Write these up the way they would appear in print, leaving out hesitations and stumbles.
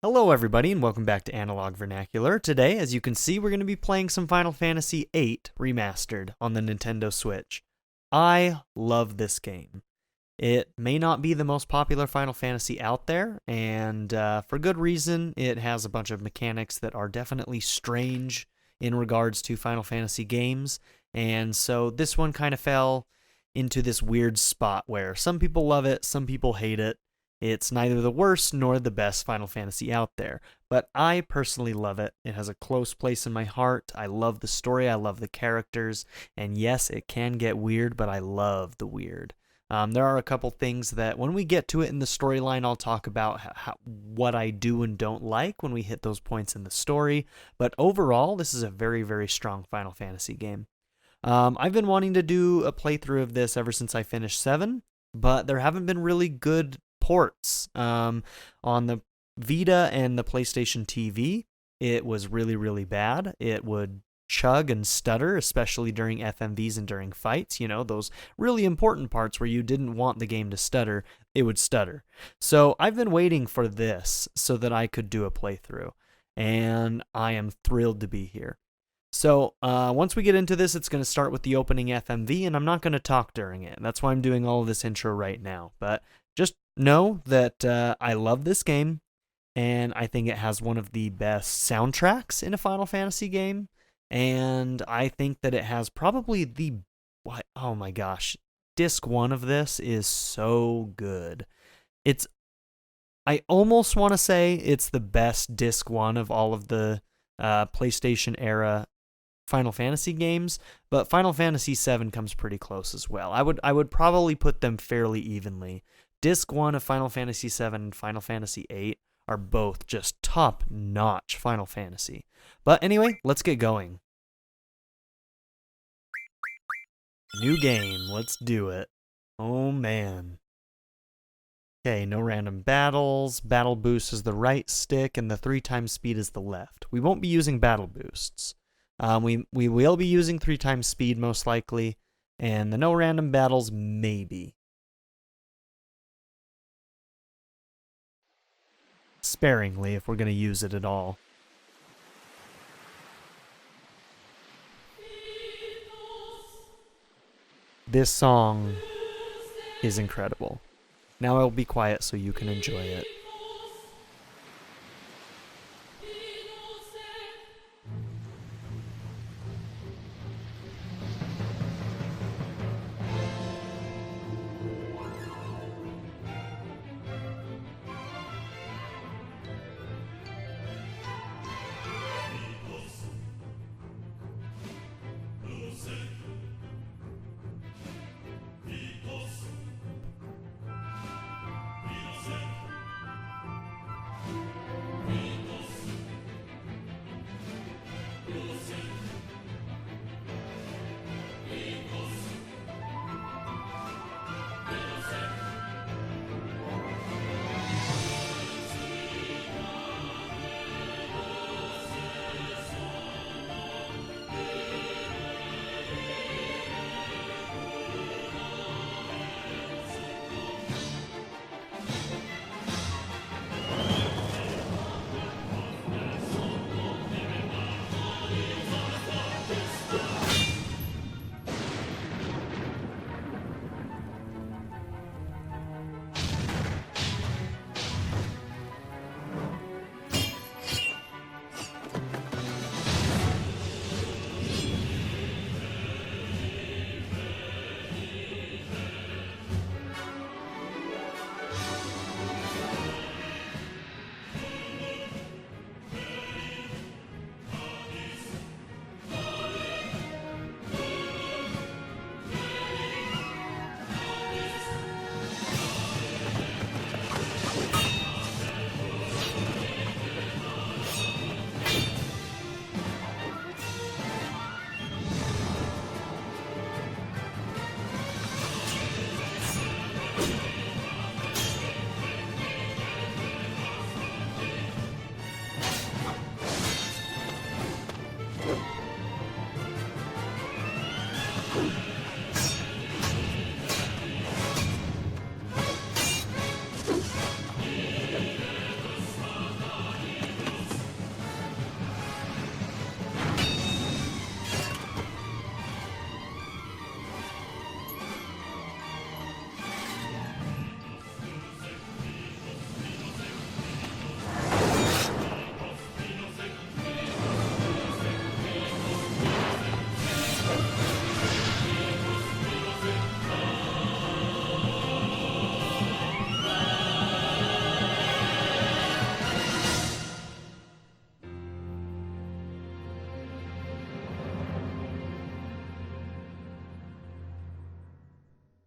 Hello everybody and welcome back to Analog Vernacular. Today, as you can see, we're going to be playing some Final Fantasy VIII Remastered on the Nintendo Switch. I love this game. It may not be the most popular Final Fantasy out there, and for good reason. It has a bunch of mechanics that are definitely strange in regards to Final Fantasy games, and so this one kind of fell into this weird spot where some people love it, some people hate it. It's neither the worst nor the best Final Fantasy out there, but I personally love it. It has a close place in my heart. I love the story, I love the characters, and yes, it can get weird, but I love the weird. There are a couple things that when we get to it in the storyline, I'll talk about what I do and don't like when we hit those points in the story, but overall, this is a very, very strong Final Fantasy game. I've been wanting to do a playthrough of this ever since I finished 7, but there haven't been really good ports. On the Vita and the PlayStation TV, it was really, really bad. It would chug and stutter, especially during FMVs and during fights. You know, those really important parts where you didn't want the game to stutter, it would stutter. So I've been waiting for this so that I could do a playthrough, and I am thrilled to be here. So once we get into this, it's going to start with the opening FMV, and I'm not going to talk during it. That's why I'm doing all of this intro right now. But just know that I love this game, and I think it has one of the best soundtracks in a Final Fantasy game, and I think that it has probably oh my gosh, disc 1 of this is so good. I almost want to say it's the best disc 1 of all of the PlayStation era Final Fantasy games, but Final Fantasy VII comes pretty close as well. I would probably put them fairly evenly. Disc 1 of Final Fantasy VII and Final Fantasy VIII are both just top-notch Final Fantasy. But anyway, let's get going. New game, let's do it. Oh man. Okay, no random battles. Battle boost is the right stick, and the 3x speed is the left. We won't be using battle boosts. We will be using 3x speed most likely, and the no random battles maybe. Sparingly if we're going to use it at all. This song is incredible. Now I'll be quiet so you can enjoy it.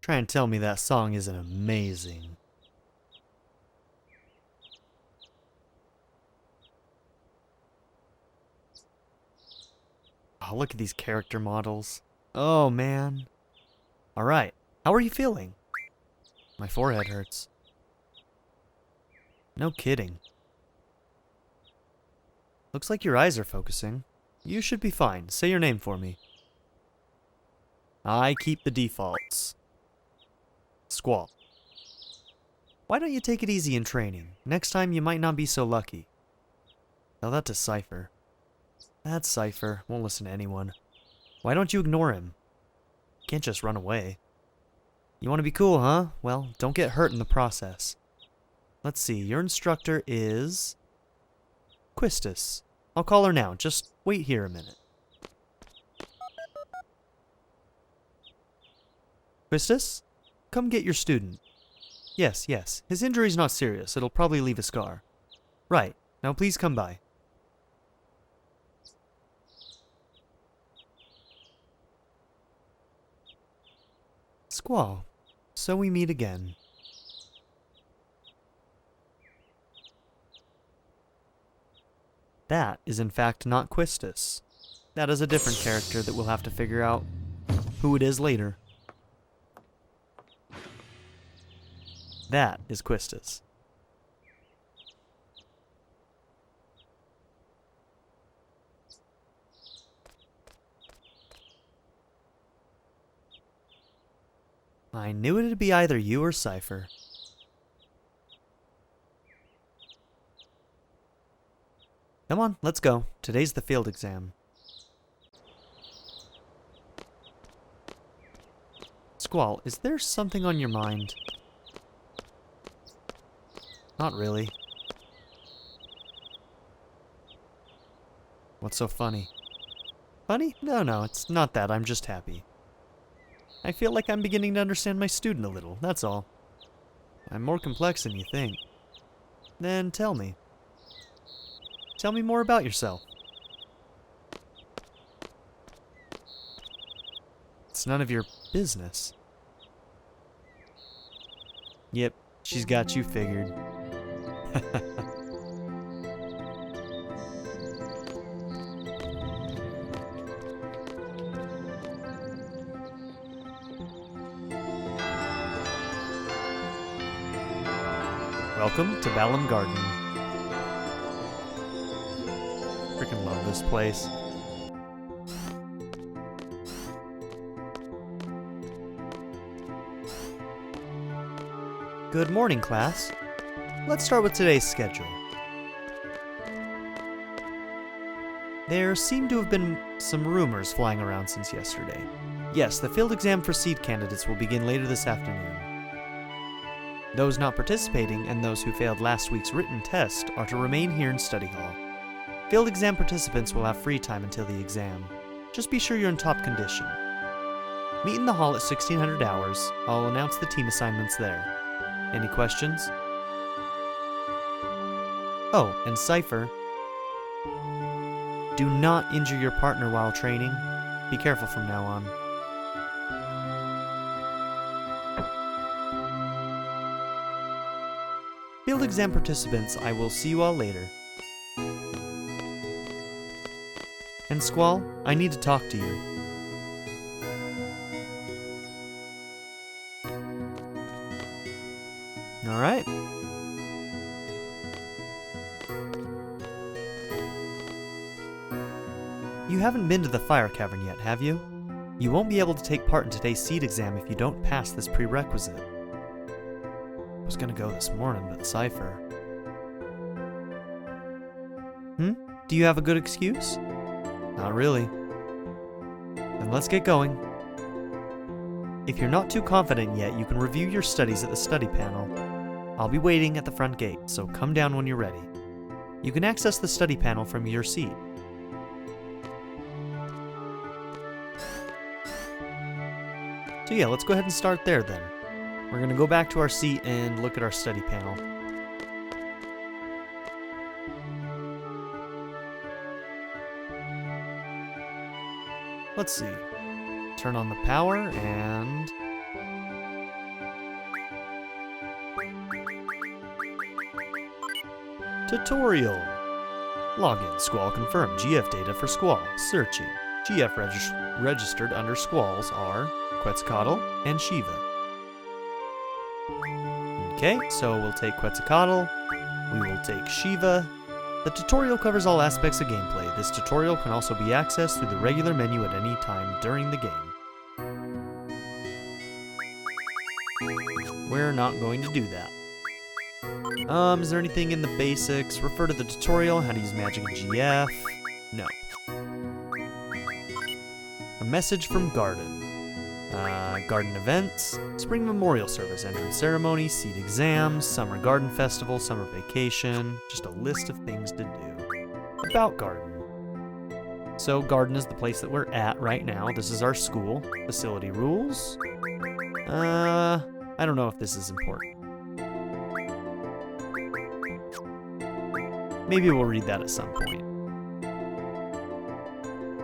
Try and tell me that song isn't amazing. Oh, look at these character models. Oh, man. Alright, how are you feeling? My forehead hurts. No kidding. Looks like your eyes are focusing. You should be fine. Say your name for me. I keep the defaults. Squall. Why don't you take it easy in training? Next time you might not be so lucky. Tell that to Cypher. That's Cypher. Won't listen to anyone. Why don't you ignore him? Can't just run away. You want to be cool, huh? Well, don't get hurt in the process. Let's see. Your instructor is Quistis. I'll call her now. Just wait here a minute. Quistis? Come get your student. Yes, yes. His injury's not serious. It'll probably leave a scar. Right. Now please come by. Squall. So we meet again. That is in fact not Quistis. That is a different character that we'll have to figure out who it is later. That is Quistis. I knew it'd be either you or Cypher. Come on, let's go. Today's the field exam. Squall, is there something on your mind? Not really. What's so funny? Funny? No, it's not that. I'm just happy. I feel like I'm beginning to understand my student a little, that's all. I'm more complex than you think. Then tell me. Tell me more about yourself. It's none of your business. Yep, she's got you figured. Welcome to Balamb Garden. Freaking love this place. Good morning, class. Let's start with today's schedule. There seem to have been some rumors flying around since yesterday. Yes, the field exam for seed candidates will begin later this afternoon. Those not participating and those who failed last week's written test are to remain here in study hall. Field exam participants will have free time until the exam. Just be sure you're in top condition. Meet in the hall at 1600 hours. I'll announce the team assignments there. Any questions? Oh, and Cypher. Do not injure your partner while training. Be careful from now on. Field exam participants, I will see you all later. And Squall, I need to talk to you. Alright. You haven't been to the fire cavern yet, have you? You won't be able to take part in today's seed exam if you don't pass this prerequisite. I was gonna go this morning, but Cypher. Do you have a good excuse? Not really. Then let's get going. If you're not too confident yet, you can review your studies at the study panel. I'll be waiting at the front gate, so come down when you're ready. You can access the study panel from your seat. So yeah, let's go ahead and start there then. We're going to go back to our seat and look at our study panel. Let's see. Turn on the power and Tutorial. Login. Squall confirmed. GF data for Squall. Searching. GF registered under Squalls are Quetzalcoatl and Shiva. Okay, so we'll take Quetzalcoatl. We will take Shiva. The tutorial covers all aspects of gameplay. This tutorial can also be accessed through the regular menu at any time during the game. We're not going to do that. Is there anything in the basics? Refer to the tutorial, how to use magic and GF. No. A message from Garden. Garden events, Spring Memorial Service, Entrance Ceremony, Seed Exams, Summer Garden Festival, Summer Vacation, just a list of things to do. About Garden. So Garden is the place that we're at right now. This is our school. Facility rules. I don't know if this is important. Maybe we'll read that at some point.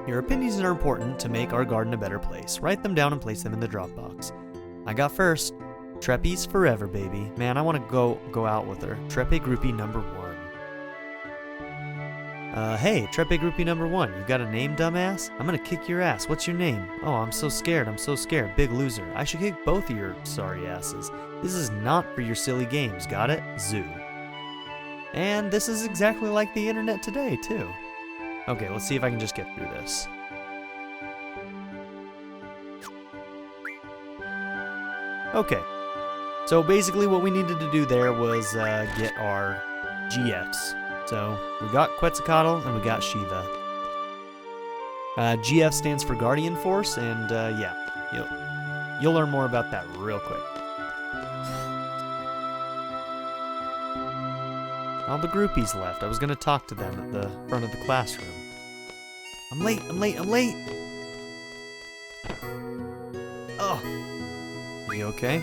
Your opinions are important to make our garden a better place. Write them down and place them in the Dropbox. I got first. Treppy's forever, baby. Man, I want to go out with her. Treppe groupie number 1. Hey, Treppe groupie number 1. You got a name, dumbass? I'm gonna kick your ass. What's your name? Oh, I'm so scared. Big loser. I should kick both of your sorry asses. This is not for your silly games, got it? Zoo. And this is exactly like the internet today, too. Okay, let's see if I can just get through this. Okay, so basically what we needed to do there was get our GFs. So we got Quetzalcoatl and we got Shiva. GF stands for Guardian Force, and yeah, you'll learn more about that real quick. All the groupies left. I was gonna talk to them at the front of the classroom. I'm late. Oh. Are you okay?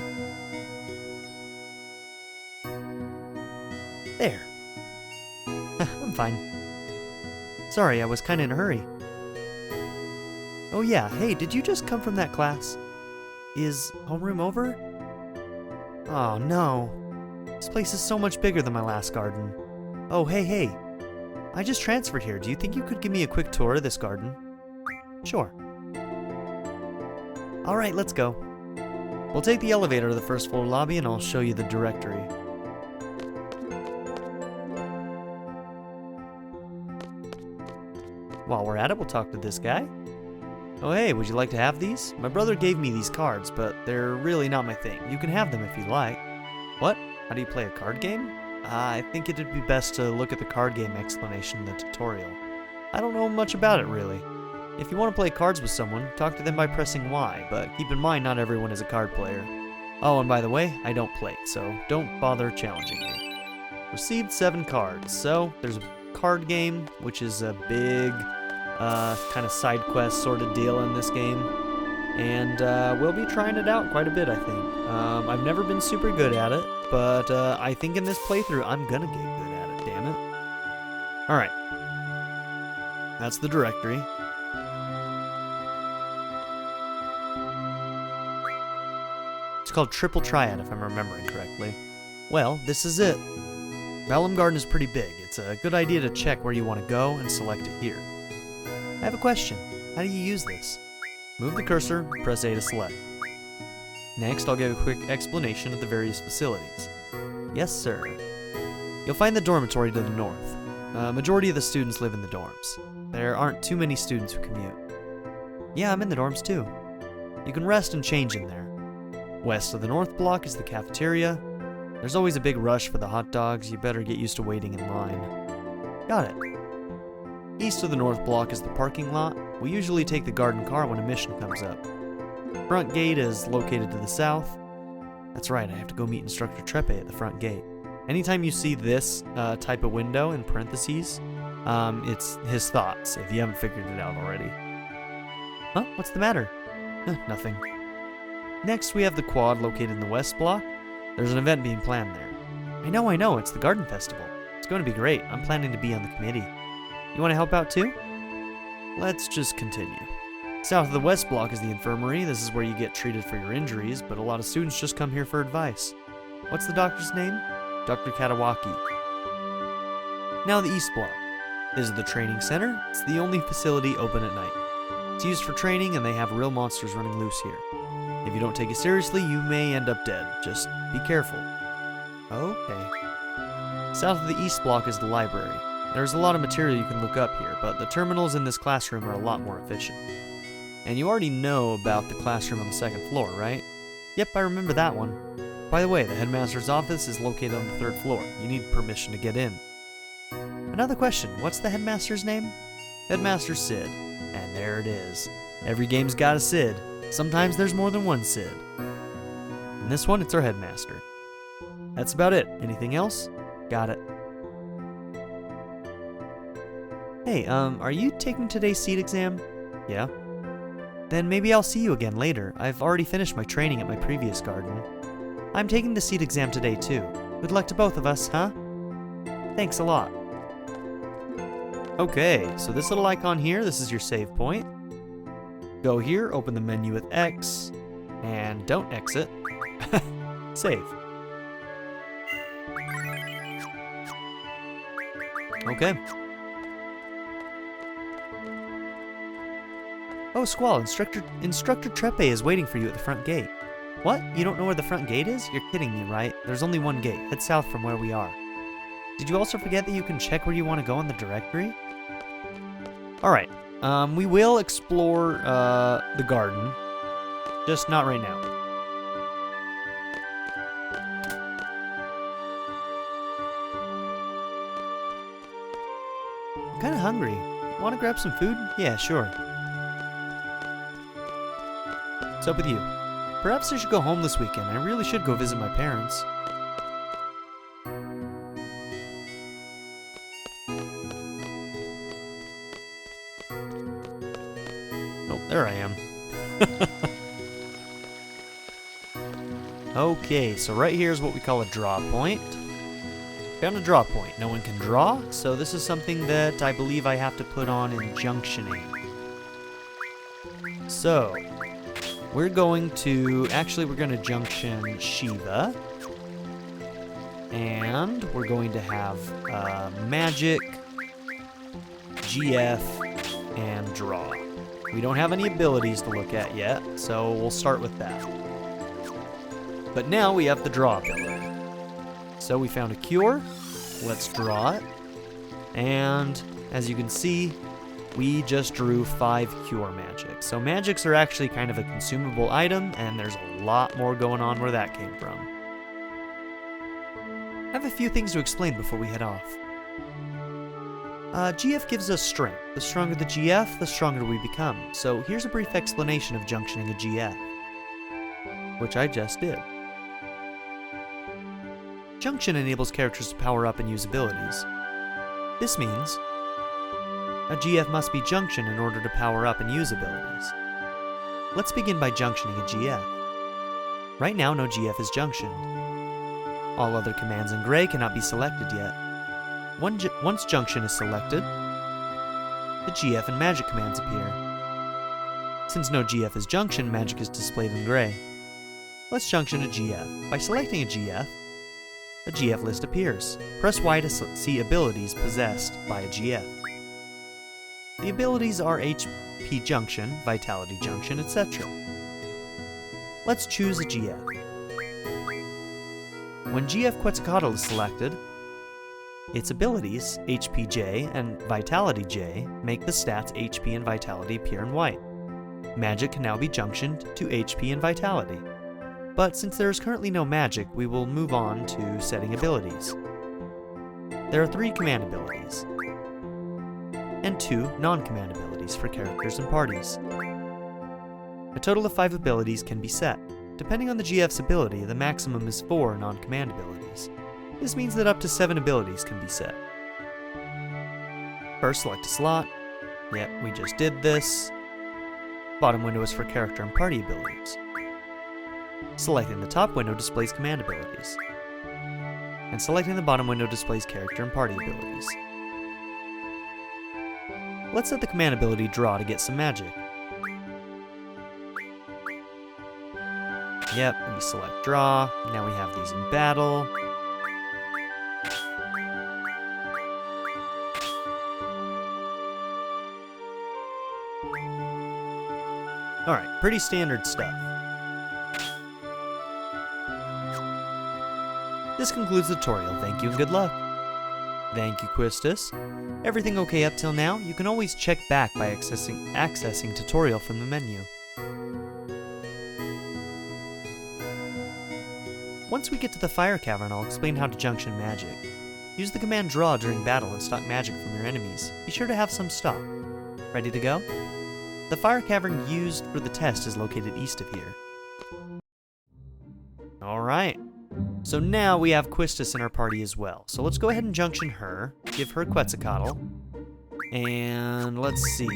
There. I'm fine. Sorry, I was kinda in a hurry. Oh yeah, hey, did you just come from that class? Is homeroom over? Oh no. This place is so much bigger than my last garden. Oh, hey. I just transferred here. Do you think you could give me a quick tour of this garden? Sure. Alright, let's go. We'll take the elevator to the first floor lobby and I'll show you the directory. While we're at it, we'll talk to this guy. Oh hey, would you like to have these? My brother gave me these cards, but they're really not my thing. You can have them if you like. What? How do you play a card game? I think it'd be best to look at the card game explanation in the tutorial. I don't know much about it, really. If you want to play cards with someone, talk to them by pressing Y, but keep in mind not everyone is a card player. Oh, and by the way, I don't play, so don't bother challenging me. Received 7 cards, so there's a card game, which is a big, kind of side quest sort of deal in this game. And we'll be trying it out quite a bit, I think. I've never been super good at it, but I think in this playthrough I'm gonna get good at it, damn it. Alright. That's the directory. It's called Triple Triad, if I'm remembering correctly. Well, this is it. Balamb Garden is pretty big. It's a good idea to check where you want to go and select it here. I have a question. How do you use this? Move the cursor, press A to select. Next, I'll give a quick explanation of the various facilities. Yes, sir. You'll find the dormitory to the north. Majority of the students live in the dorms. There aren't too many students who commute. Yeah, I'm in the dorms too. You can rest and change in there. West of the north block is the cafeteria. There's always a big rush for the hot dogs. You better get used to waiting in line. Got it. East of the north block is the parking lot. We usually take the garden car when a mission comes up. Front gate is located to the south. That's right, I have to go meet Instructor Treppe at the front gate. Anytime you see this type of window in parentheses, it's his thoughts, if you haven't figured it out already. Huh? What's the matter? Nothing. Next, we have the quad located in the west block. There's an event being planned there. I know, it's the garden festival. It's going to be great. I'm planning to be on the committee. You want to help out too? Let's just continue. South of the west block is the infirmary. This is where you get treated for your injuries, but a lot of students just come here for advice. What's the doctor's name? Dr. Katawaki. Now the East Block. This is the training center. It's the only facility open at night. It's used for training, and they have real monsters running loose here. If you don't take it seriously, you may end up dead. Just be careful. Okay. South of the East Block is the library. There's a lot of material you can look up here, but the terminals in this classroom are a lot more efficient. And you already know about the classroom on the second floor, right? Yep, I remember that one. By the way, the headmaster's office is located on the 3rd floor. You need permission to get in. Another question, what's the headmaster's name? Headmaster Sid. And there it is. Every game's got a Sid. Sometimes there's more than one Sid. In this one, it's our headmaster. That's about it. Anything else? Got it. Hey, are you taking today's seed exam? Yeah. Then maybe I'll see you again later. I've already finished my training at my previous garden. I'm taking the seed exam today too. Good luck to both of us, huh? Thanks a lot. Okay, so this little icon here, this is your save point. Go here, open the menu with X, and don't exit. Save. Okay. Oh, Squall, Instructor Trepe is waiting for you at the front gate. What? You don't know where the front gate is? You're kidding me, right? There's only one gate. Head south from where we are. Did you also forget that you can check where you want to go in the directory? Alright. We will explore the garden. Just not right now. I'm kinda hungry. Want to grab some food? Yeah, sure. What's up with you? Perhaps I should go home this weekend. I really should go visit my parents. Oh, there I am. Okay, so right here is what we call a draw point. Found a draw point. No one can draw, so this is something that I believe I have to put on in junctioning. So, we're going to junction Shiva. And we're going to have Magic, GF, and Draw. We don't have any abilities to look at yet, so we'll start with that. But now we have the Draw ability. So we found a cure. Let's draw it. And as you can see, we just drew 5 cure magic. So magics are actually kind of a consumable item, and there's a lot more going on where that came from. I have a few things to explain before we head off. GF gives us strength. The stronger the GF, the stronger we become. So here's a brief explanation of junctioning a GF, which I just did. Junction enables characters to power up and use abilities. This means a GF must be junctioned in order to power up and use abilities. Let's begin by junctioning a GF. Right now, no GF is junctioned. All other commands in gray cannot be selected yet. Once junction is selected, the GF and magic commands appear. Since no GF is junctioned, magic is displayed in gray. Let's junction a GF. By selecting a GF list appears. Press Y to see abilities possessed by a GF. The abilities are HP Junction, Vitality Junction, etc. Let's choose a GF. When GF Quetzalcoatl is selected, its abilities, HP J and Vitality J, make the stats HP and Vitality appear in white. Magic can now be junctioned to HP and Vitality. But since there is currently no magic, we will move on to setting abilities. There are 3 command abilities, and 2 non-command abilities for characters and parties. A total of 5 abilities can be set. Depending on the GF's ability, the maximum is 4 non-command abilities. This means that up to 7 abilities can be set. First, select a slot. Yep, we just did this. Bottom window is for character and party abilities. Selecting the top window displays command abilities. And selecting the bottom window displays character and party abilities. Let's set the command ability Draw to get some magic. Yep, we select Draw. Now we have these in battle. Alright, pretty standard stuff. This concludes the tutorial. Thank you and good luck. Thank you, Quistis. Everything okay up till now? You can always check back by accessing tutorial from the menu. Once we get to the fire cavern, I'll explain how to junction magic. Use the command draw during battle and stock magic from your enemies. Be sure to have some stock. Ready to go? The fire cavern used for the test is located east of here. Alright. So now we have Quistis in our party as well. So let's go ahead and junction her, give her Quetzalcoatl, and let's see.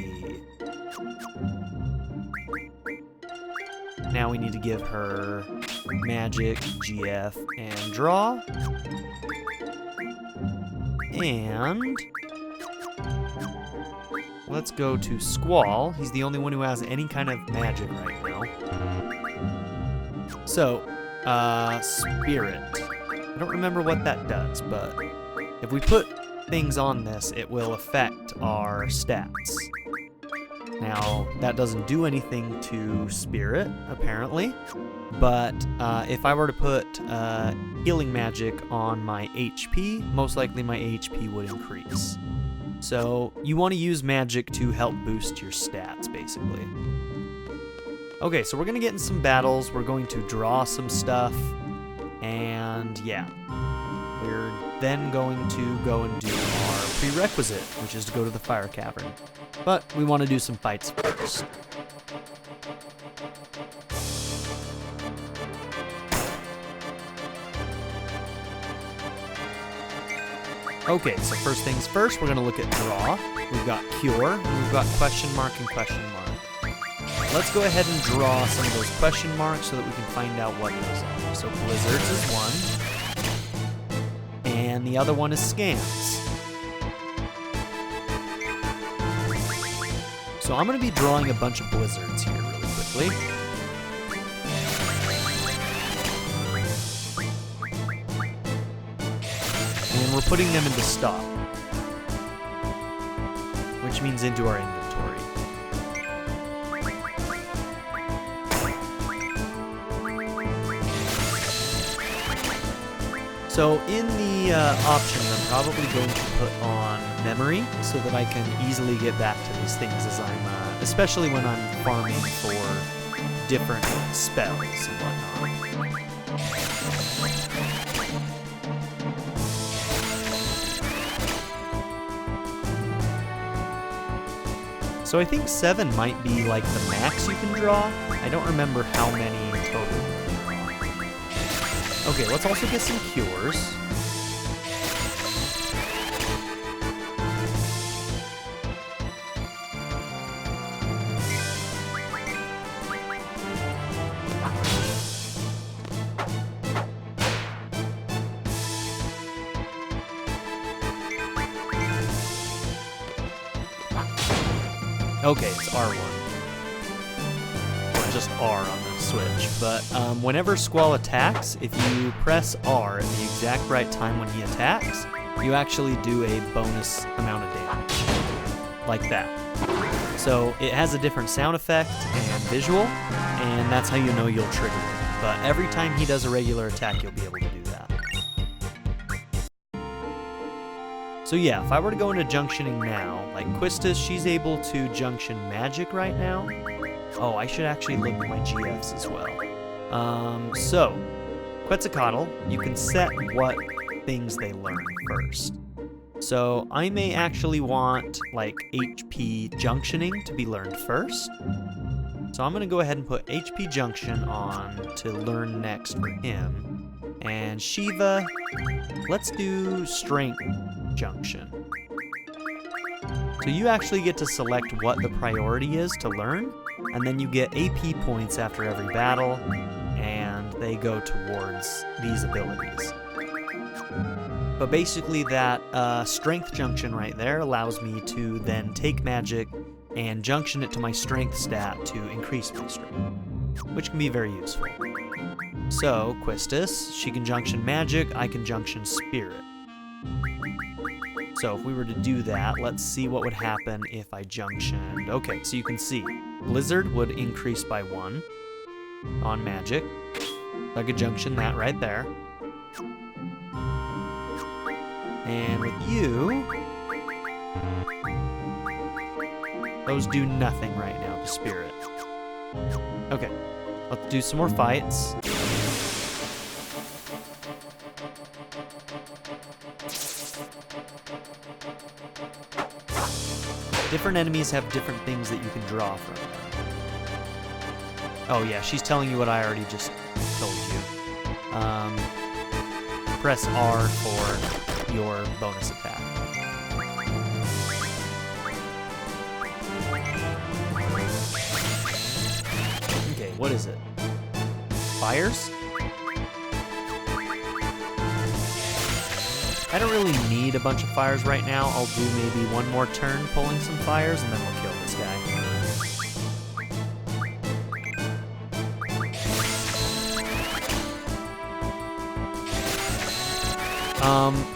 Now we need to give her Magic, GF, and Draw. And let's go to Squall. He's the only one who has any kind of magic right now. So, Spirit. I don't remember what that does, but if we put things on this, it will affect our stats. Now, that doesn't do anything to Spirit, apparently, but if I were to put healing magic on my HP, most likely my HP would increase. So, you want to use magic to help boost your stats, basically. Okay, so we're going to get in some battles, we're going to draw some stuff, and yeah. We're then going to go and do our prerequisite, which is to go to the fire cavern. But we want to do some fights first. Okay, so first things first, we're going to look at draw. We've got cure, and we've got question mark and question mark. Let's go ahead and draw some of those question marks so that we can find out what those are. So blizzards is one. And the other one is scans. So I'm going to be drawing a bunch of blizzards here really quickly. And we're putting them into stock, which means into our inventory. So in the options, I'm probably going to put on memory so that I can easily get back to these things as I'm, especially when I'm farming for different spells and whatnot. So I think 7 might be like the max you can draw. I don't remember how many in total. Okay, let's also get some cures. Okay, it's R1. Or just R on the Switch. But whenever Squall attacks, if you press R at the exact right time when he attacks, you actually do a bonus amount of damage. Like that. So it has a different sound effect and visual, and that's how you know you'll trigger it. But every time he does a regular attack, you'll be able to do that. So yeah, if I were to go into junctioning now, like Quistis, she's able to junction magic right now. Oh, I should actually look at my GFs as well. So, Quetzalcoatl, you can set what things they learn first. So I may actually want like HP junctioning to be learned first. So I'm going to go ahead and put HP junction on to learn next for him. And Shiva, let's do strength junction. So you actually get to select what the priority is to learn, and then you get AP points after every battle, and they go towards these abilities. But basically that strength junction right there allows me to then take magic and junction it to my strength stat to increase my strength, which can be very useful. So, Quistis, she can junction magic, I can junction spirit. So if we were to do that, let's see what would happen if I junctioned. Okay, so you can see Blizzard would increase by 1 on magic. I could junction that right there. And with you, those do nothing right now to spirit. Okay, let's do some more fights. Different enemies have different things that you can draw from them. Oh yeah, she's telling you what I already just told you. Press R for your bonus attack. Okay, what is it? Fires? I don't really need a bunch of fires right now. I'll do maybe one more turn pulling some fires, and then we'll kill this guy.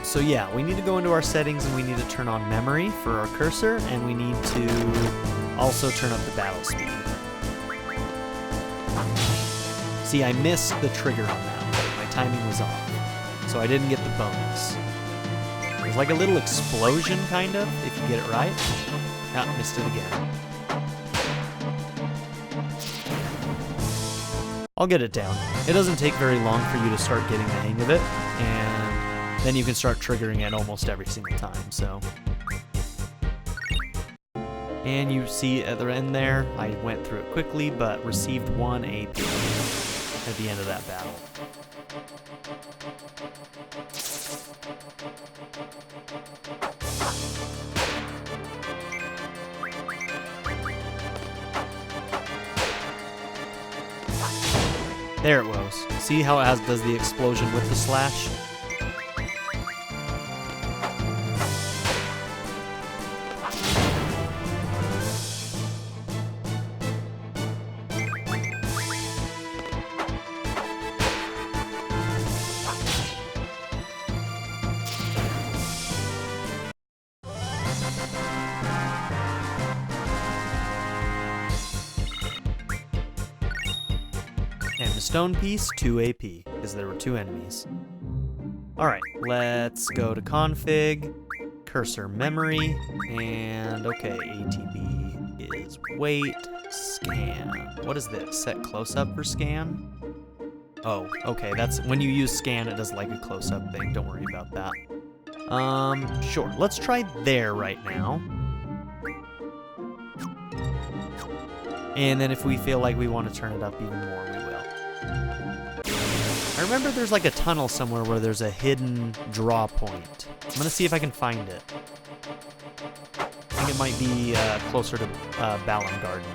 So yeah, we need to go into our settings and we need to turn on memory for our cursor, and we need to also turn up the battle speed. See, I missed the trigger on that one. My timing was off, so I didn't get the bonus. There's like a little explosion, kind of, if you get it right. Ah, missed it again. I'll get it down. It doesn't take very long for you to start getting the hang of it, and then you can start triggering it almost every single time, so. And you see at the end there, I went through it quickly, but received 1 AP at the end of that battle. There it was. See how it does the explosion with the slash? And the stone piece, 2 AP, because there were 2 enemies. Alright, let's go to config, cursor memory, and okay, ATB is wait, scan. What is this? Set close-up for scan? Oh, okay, that's when you use scan, it does like a close-up thing. Don't worry about that. Sure, let's try there right now. And then if we feel like we want to turn it up even more, we will. I remember there's like a tunnel somewhere where there's a hidden draw point. I'm gonna see if I can find it. I think it might be closer to Balamb Garden.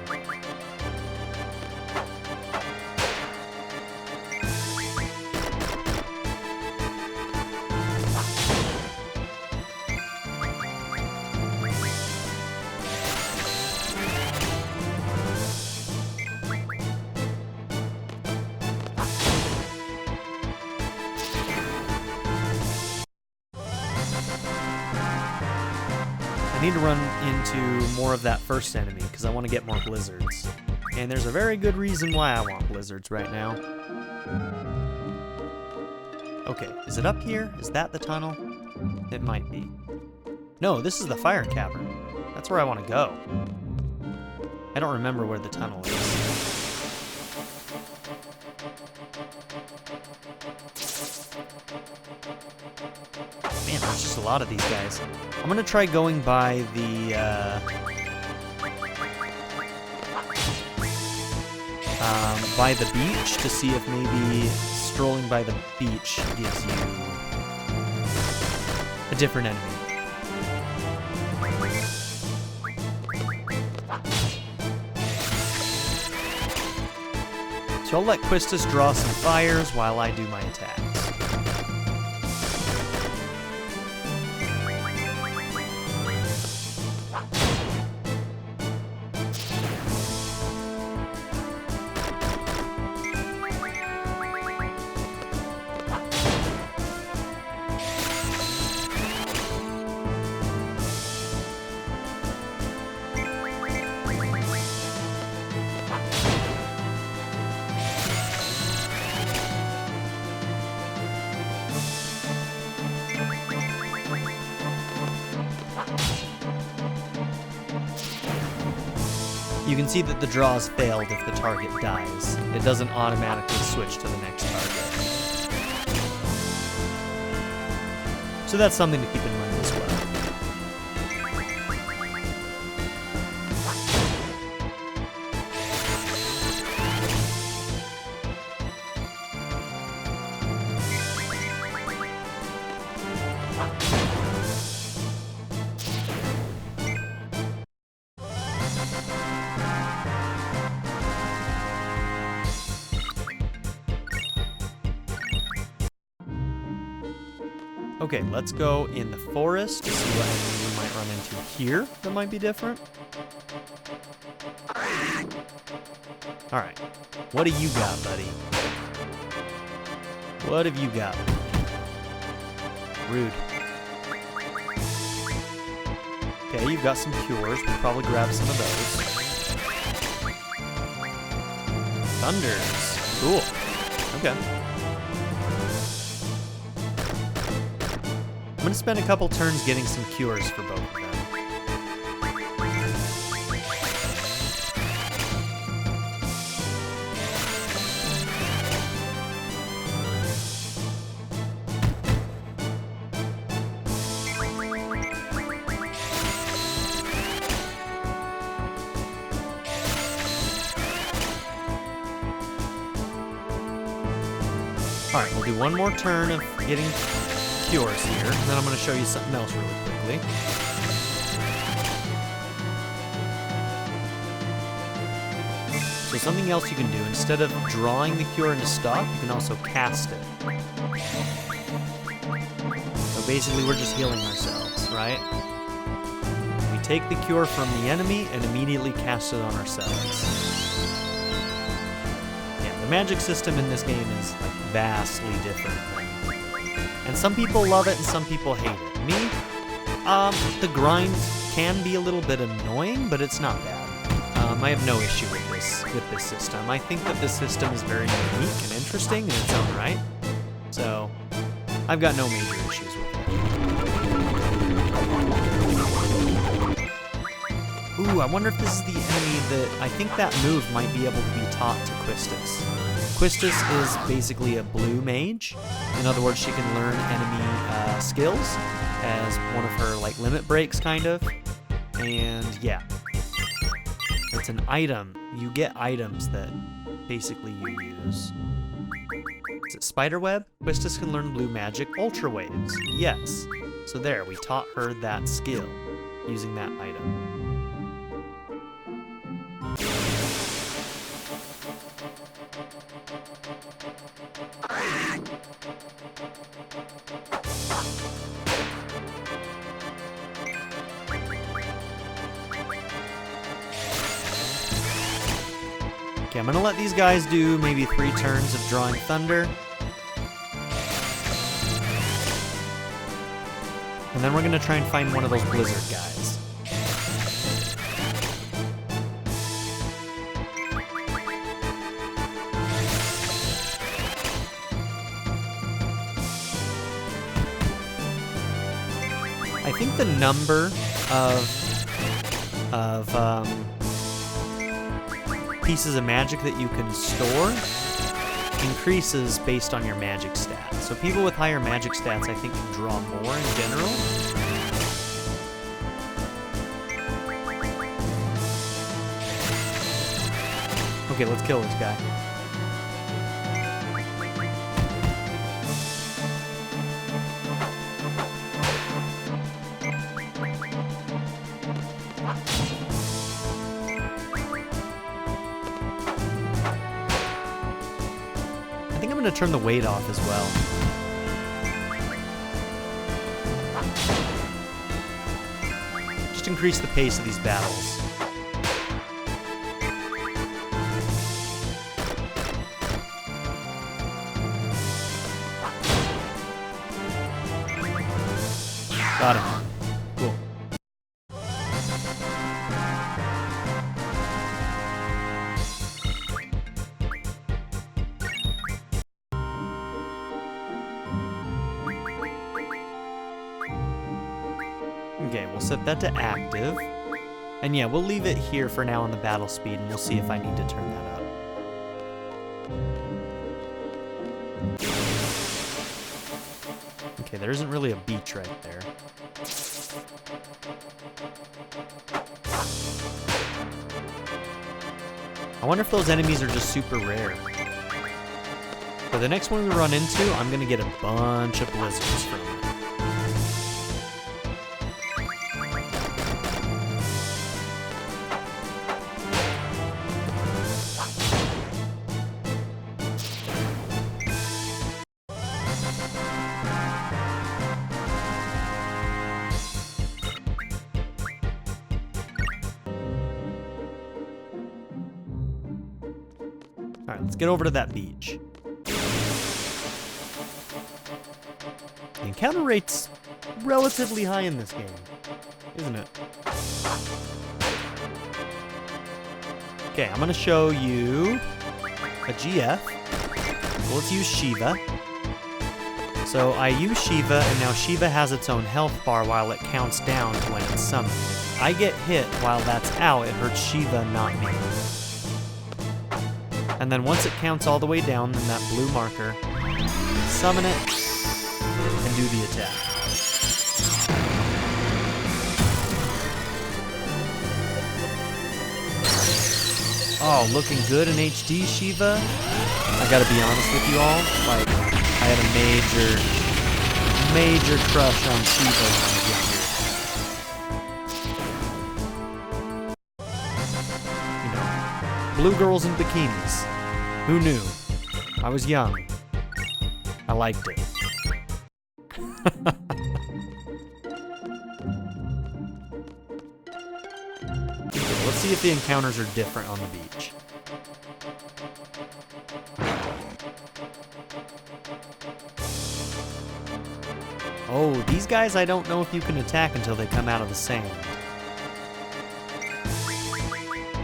I need to run into more of that first enemy because I want to get more blizzards. And there's a very good reason why I want blizzards right now. Okay, is it up here? Is that the tunnel? It might be. No, this is the fire cavern. That's where I want to go. I don't remember where the tunnel is. Man, there's just a lot of these guys. I'm gonna try going by the beach to see if maybe strolling by the beach gives you a different enemy. So I'll let Quistis draw some fires while I do my attacks. You can see that the draw is failed if the target dies. It doesn't automatically switch to the next target. So that's something to keep in mind as well. Okay, let's go in the forest to see what enemy we might run into here that might be different. Alright, what do you got, buddy? What have you got? Rude. Okay, you've got some cures. We'll probably grab some of those. Thunders. Cool. Okay. I'm going to spend a couple turns getting some cures for both of them. Alright, we'll do one more turn of getting cures here, and then I'm going to show you something else really quickly. So something else you can do, instead of drawing the cure into stock, you can also cast it. So basically we're just healing ourselves, right? We take the cure from the enemy and immediately cast it on ourselves. Yeah, the magic system in this game is like vastly different. And some people love it and some people hate it. Me, the grind can be a little bit annoying, but it's not bad. I have no issue with this system. I think that this system is very unique and interesting in its own right. So, I've got no major issues with it. Ooh, I wonder if this is the enemy that... I think that move might be able to be taught to Quistis. Quistis is basically a blue mage. In other words, she can learn enemy skills as one of her like limit breaks, kind of. And yeah, it's an item. You get items that basically you use. Is it Spiderweb? Quistis can learn blue magic ultra waves. Yes. So there, we taught her that skill using that item. Okay, I'm gonna let these guys do maybe 3 turns of drawing thunder. And then we're gonna try and find one of those blizzard guys. I think the number of pieces of magic that you can store increases based on your magic stats. So people with higher magic stats, I think, can draw more in general. Okay, let's kill this guy. I think I'm going to turn the weight off as well. Just increase the pace of these battles. Got him. Cool. Okay, we'll set that to active. And yeah, we'll leave it here for now on the battle speed, and we'll see if I need to turn that up. Okay, there isn't really a beach right there. I wonder if those enemies are just super rare. For the next one we run into, I'm gonna get a bunch of blizzards from it. Alright, let's get over to that beach. The encounter rate's relatively high in this game, isn't it? Okay, I'm gonna show you a GF. So let's use Shiva. So I use Shiva, and now Shiva has its own health bar while it counts down to when it's summoned. If I get hit while that's out, it hurts Shiva, not me. And then once it counts all the way down, then that blue marker, summon it, and do the attack. Oh, looking good in HD, Shiva. I gotta be honest with you all, like, I had a major crush on Shiva when I was younger. You know, blue girls in bikinis. Who knew? I was young. I liked it. Okay, let's see if the encounters are different on the beach. Oh, these guys I don't know if you can attack until they come out of the sand.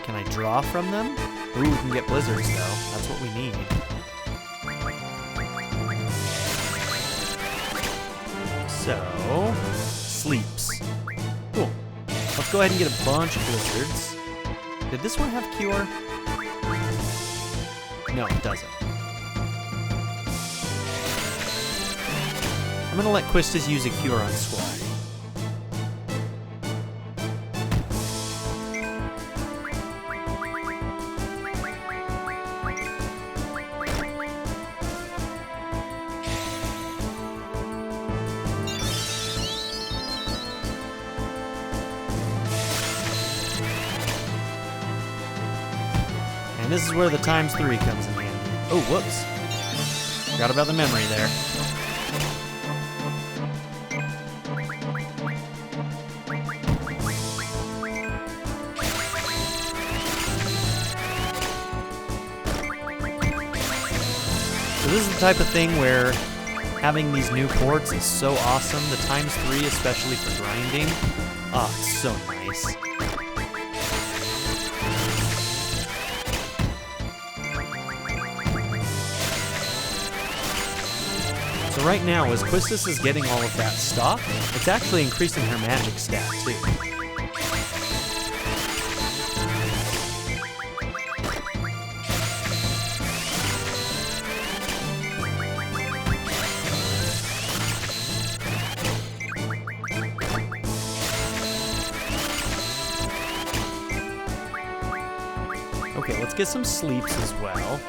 Can I draw from them? Ooh, we can get blizzards though. That's what we need. So, sleeps. Cool. Let's go ahead and get a bunch of blizzards. Did this one have cure? No, it doesn't. I'm gonna let Quistis use a cure on Squall. And this is where the ×3 comes in handy. Oh, whoops. Forgot about the memory there. So this is the type of thing where having these new ports is so awesome. The ×3, especially for grinding. Oh, it's so nice. So right now, as Quistis is getting all of that stock, it's actually increasing her magic stat too. Okay, let's get some sleeps as well.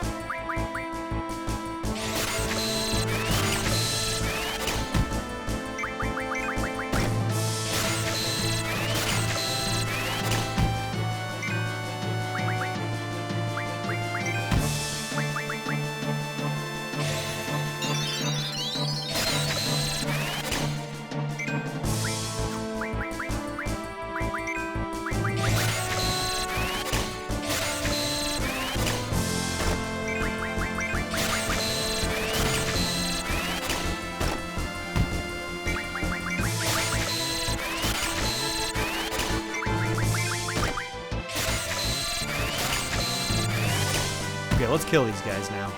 Okay, let's kill these guys now.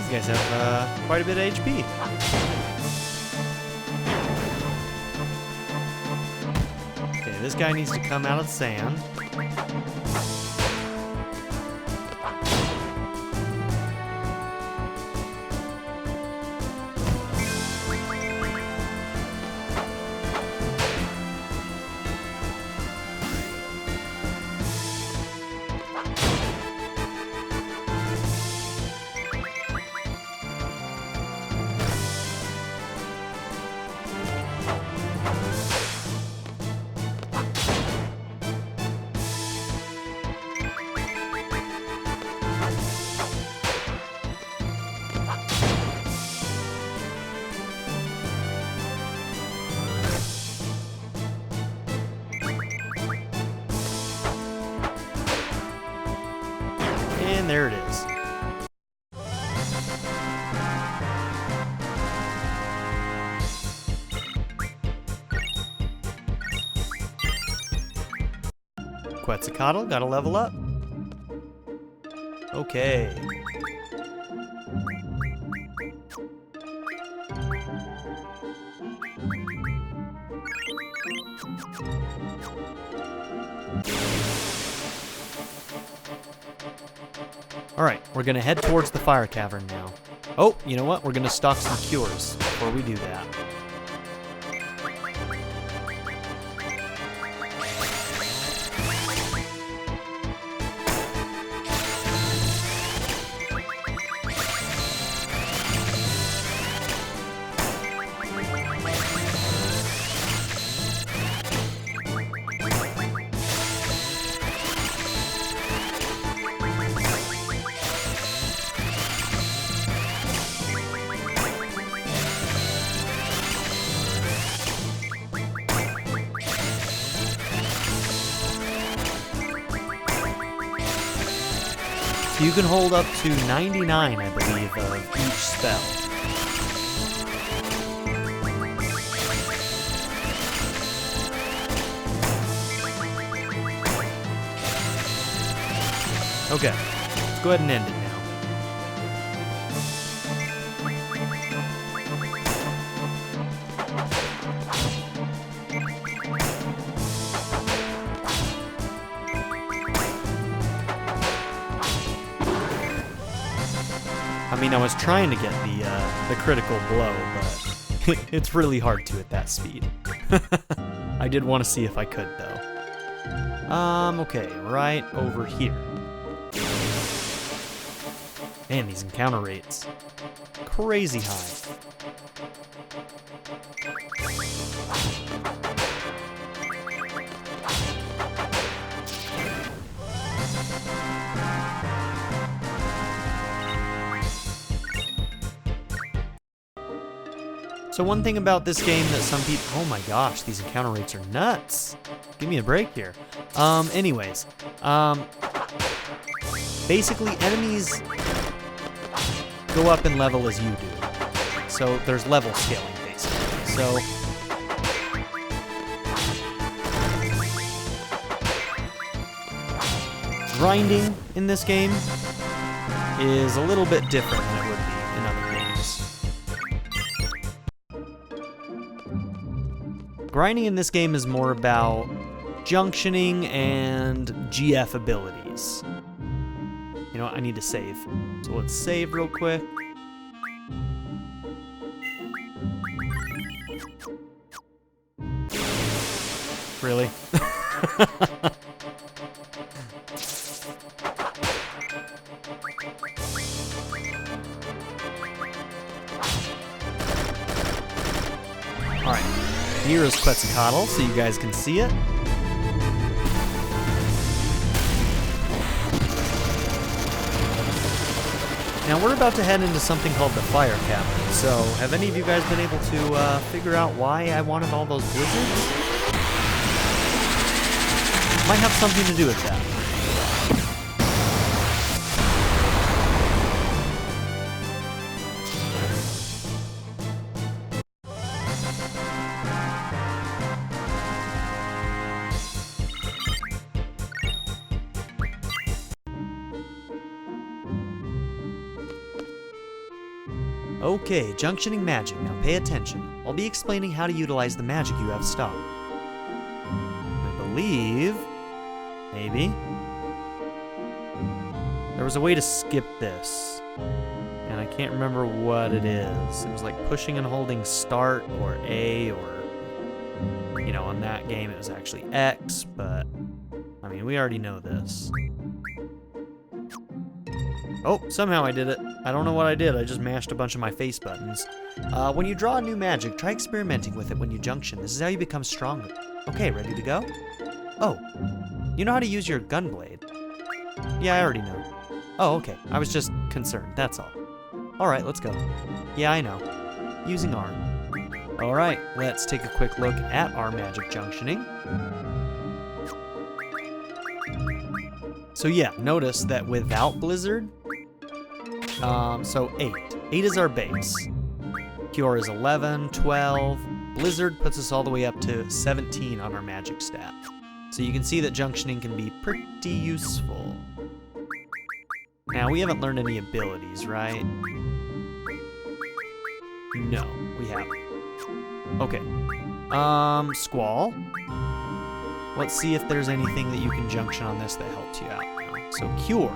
these guys have quite a bit of HP. Okay, this guy needs to come out of the sand. And there it is. Quetzalcoatl, gotta level up. Okay. Alright, we're gonna head towards the fire cavern now. Oh, you know what? We're gonna stock some cures before we do that. So you can hold up to 99, I believe, of each spell. Okay, let's go ahead and end it now. I mean, I was trying to get the critical blow, but it's really hard to at that speed. I did want to see if I could, though. Okay, right over here. Man, these encounter rates. Crazy high. So one thing about this game that some people... Oh my gosh, these encounter rates are nuts. Give me a break here. Anyways. Basically, enemies go up in level as you do. So there's level scaling, basically. So... grinding in this game is a little bit different than it would be in other games. Grinding in this game is more about junctioning and GF abilities. You know what? I need to save. So let's save real quick. Really? Alright. Here is Quetzalcoatl, so you guys can see it. Now we're about to head into something called the Fire Cavern. So, have any of you guys been able to figure out why I wanted all those blizzards? Might have something to do with that. Okay, junctioning magic. Now pay attention. I'll be explaining how to utilize the magic you have stocked. I believe... maybe? There was a way to skip this. And I can't remember what it is. It was like pushing and holding start or A or... you know, on that game it was actually X, but... I mean, we already know this. Oh, somehow I did it. I don't know what I did. I just mashed a bunch of my face buttons. When you draw a new magic, try experimenting with it when you junction. This is how you become stronger. Okay, ready to go? Oh, you know how to use your gun blade? Yeah, I already know. Oh, okay. I was just concerned, that's all. Alright, let's go. Yeah, I know. Using R. Alright, let's take a quick look at our magic junctioning. So yeah, notice that without Blizzard, so 8. 8 is our base. Cure is 11, 12. Blizzard puts us all the way up to 17 on our magic stat. So you can see that junctioning can be pretty useful. Now, we haven't learned any abilities, right? No, we haven't. Okay. Squall. Let's see if there's anything that you can junction on this that helps you out now. So, Cure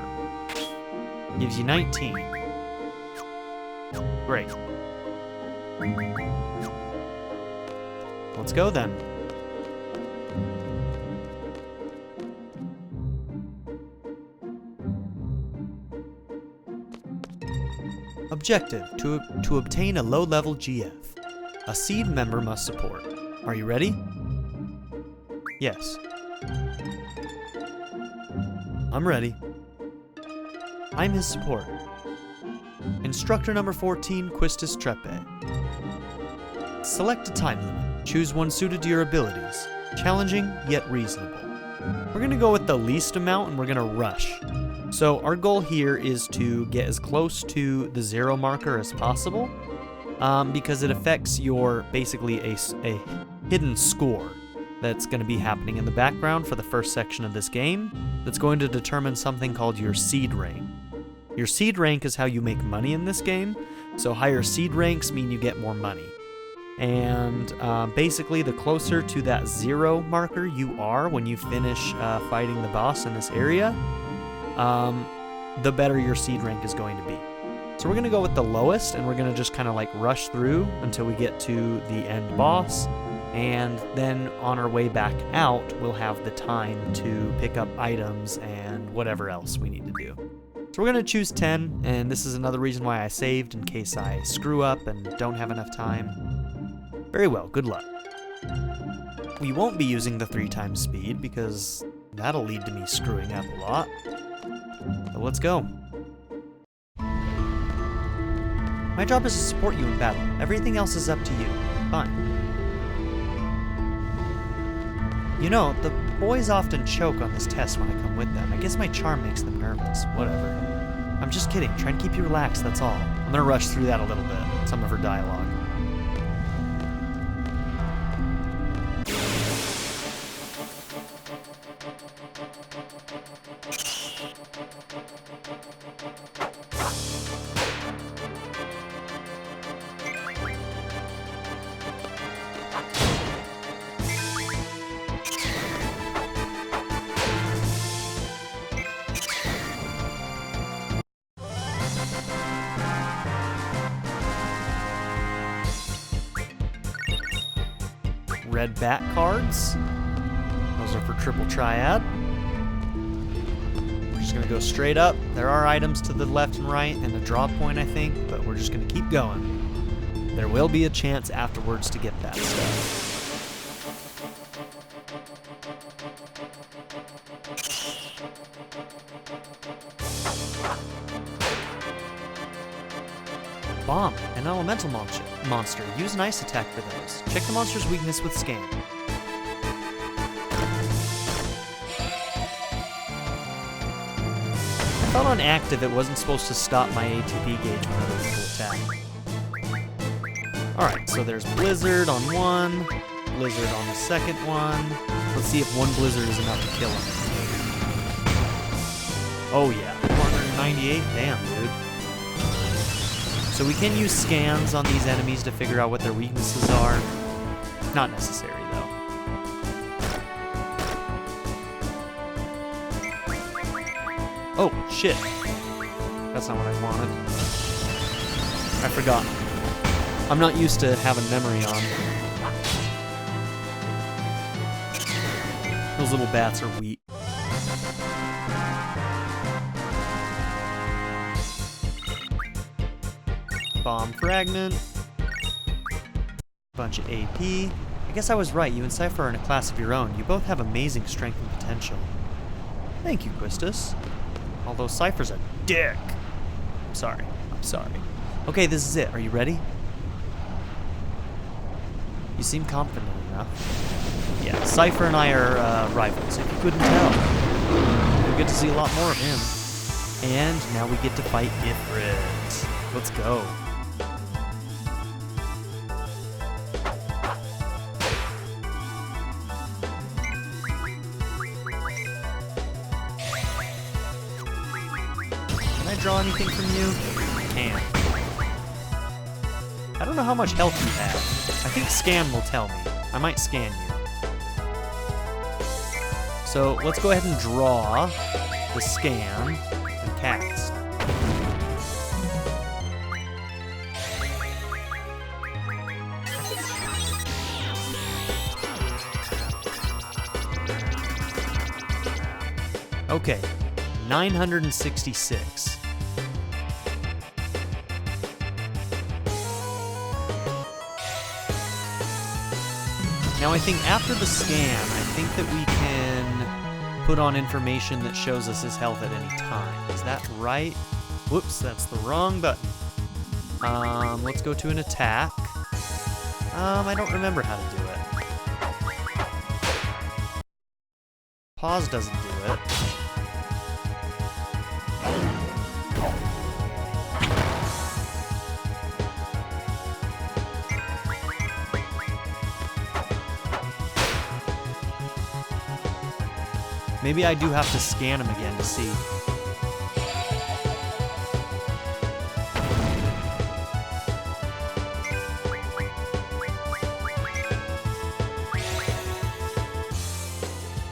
gives you 19. Great. Let's go then. Objective, to obtain a low-level GF. A seed member must support. Are you ready? Yes. I'm ready. I'm his support. Instructor number 14, Quistis Trepe. Select a time limit. Choose one suited to your abilities. Challenging, yet reasonable. We're gonna go with the least amount and we're gonna rush. So our goal here is to get as close to the 0 marker as possible, because it affects your, basically a hidden score that's going to be happening in the background for the first section of this game that's going to determine something called your seed rank. Your seed rank is how you make money in this game, so higher seed ranks mean you get more money. And basically the closer to that 0 marker you are when you finish fighting the boss in this area, the better your seed rank is going to be. So we're going to go with the lowest, and we're going to just kind of like rush through until we get to the end boss, and then on our way back out, we'll have the time to pick up items and whatever else we need to do. So we're going to choose 10, and this is another reason why I saved in case I screw up and don't have enough time. Very well, good luck. We won't be using the 3 times speed because that'll lead to me screwing up a lot. So let's go. My job is to support you in battle. Everything else is up to you. Fine. You know, the boys often choke on this test when I come with them. I guess my charm makes them nervous. Whatever. I'm just kidding. Trying to keep you relaxed, that's all. I'm gonna rush through that a little bit. Some of her dialogue. Red bat cards. Those are for triple triad. We're just gonna go straight up. There are items to the left and right and a draw point, I think, but we're just gonna keep going. There will be a chance afterwards to get that stuff. Bomb, an elemental monster. Use an ice attack for those. Check the monster's weakness with scan. I thought on active it wasn't supposed to stop my ATP gauge when other people attack. Alright, so there's Blizzard on one, Blizzard on the second one. Let's see if one Blizzard is enough to kill him. Oh yeah, 498? Damn, dude. So we can use scans on these enemies to figure out what their weaknesses are. Not necessary, though. Oh, shit. That's not what I wanted. I forgot. I'm not used to having memory on. Those little bats are weak. Bomb fragment. Bunch of AP. I guess I was right. You and Cypher are in a class of your own. You both have amazing strength and potential. Thank you, Quistis. Although Cypher's a dick. I'm sorry. I'm sorry. Okay, this is it. Are you ready? You seem confident enough. Yeah, Cypher and I are rivals, if you couldn't tell. We'll get to see a lot more of him. And now we get to fight Ifrit. Let's go. Can I draw anything from you? I can't. I don't know how much health you have. I think scan will tell me. I might scan you. So let's go ahead and draw the scan and cast. Okay, 966. Now I think after the scan, I think that we can put on information that shows us his health at any time. Is that right? Whoops, that's the wrong button. Let's go to an attack. I don't remember how to do it. Pause doesn't do it. Maybe I do have to scan him again to see.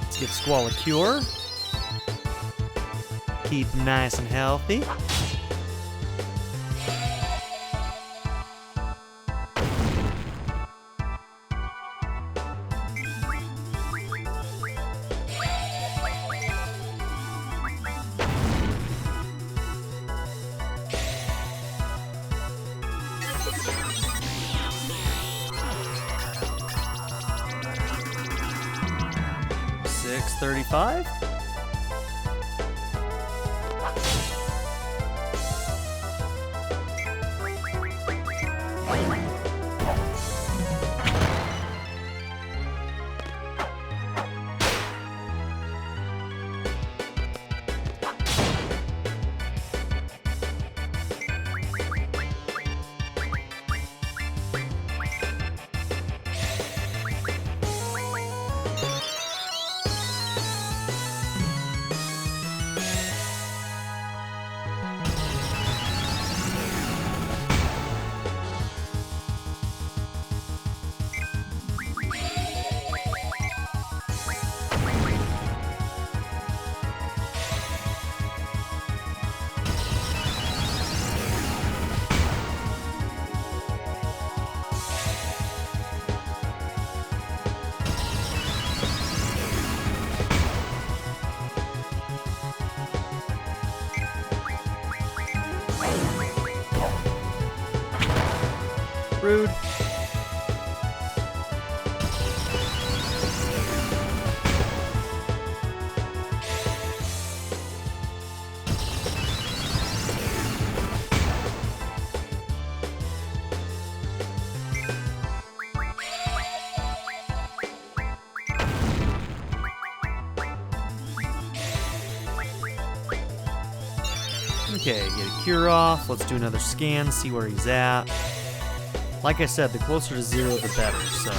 Let's give Squall a cure. Keep him nice and healthy. $635. Rude. Okay, get a cure off. Let's do another scan, see where he's at. Like I said, the closer to 0, the better, so...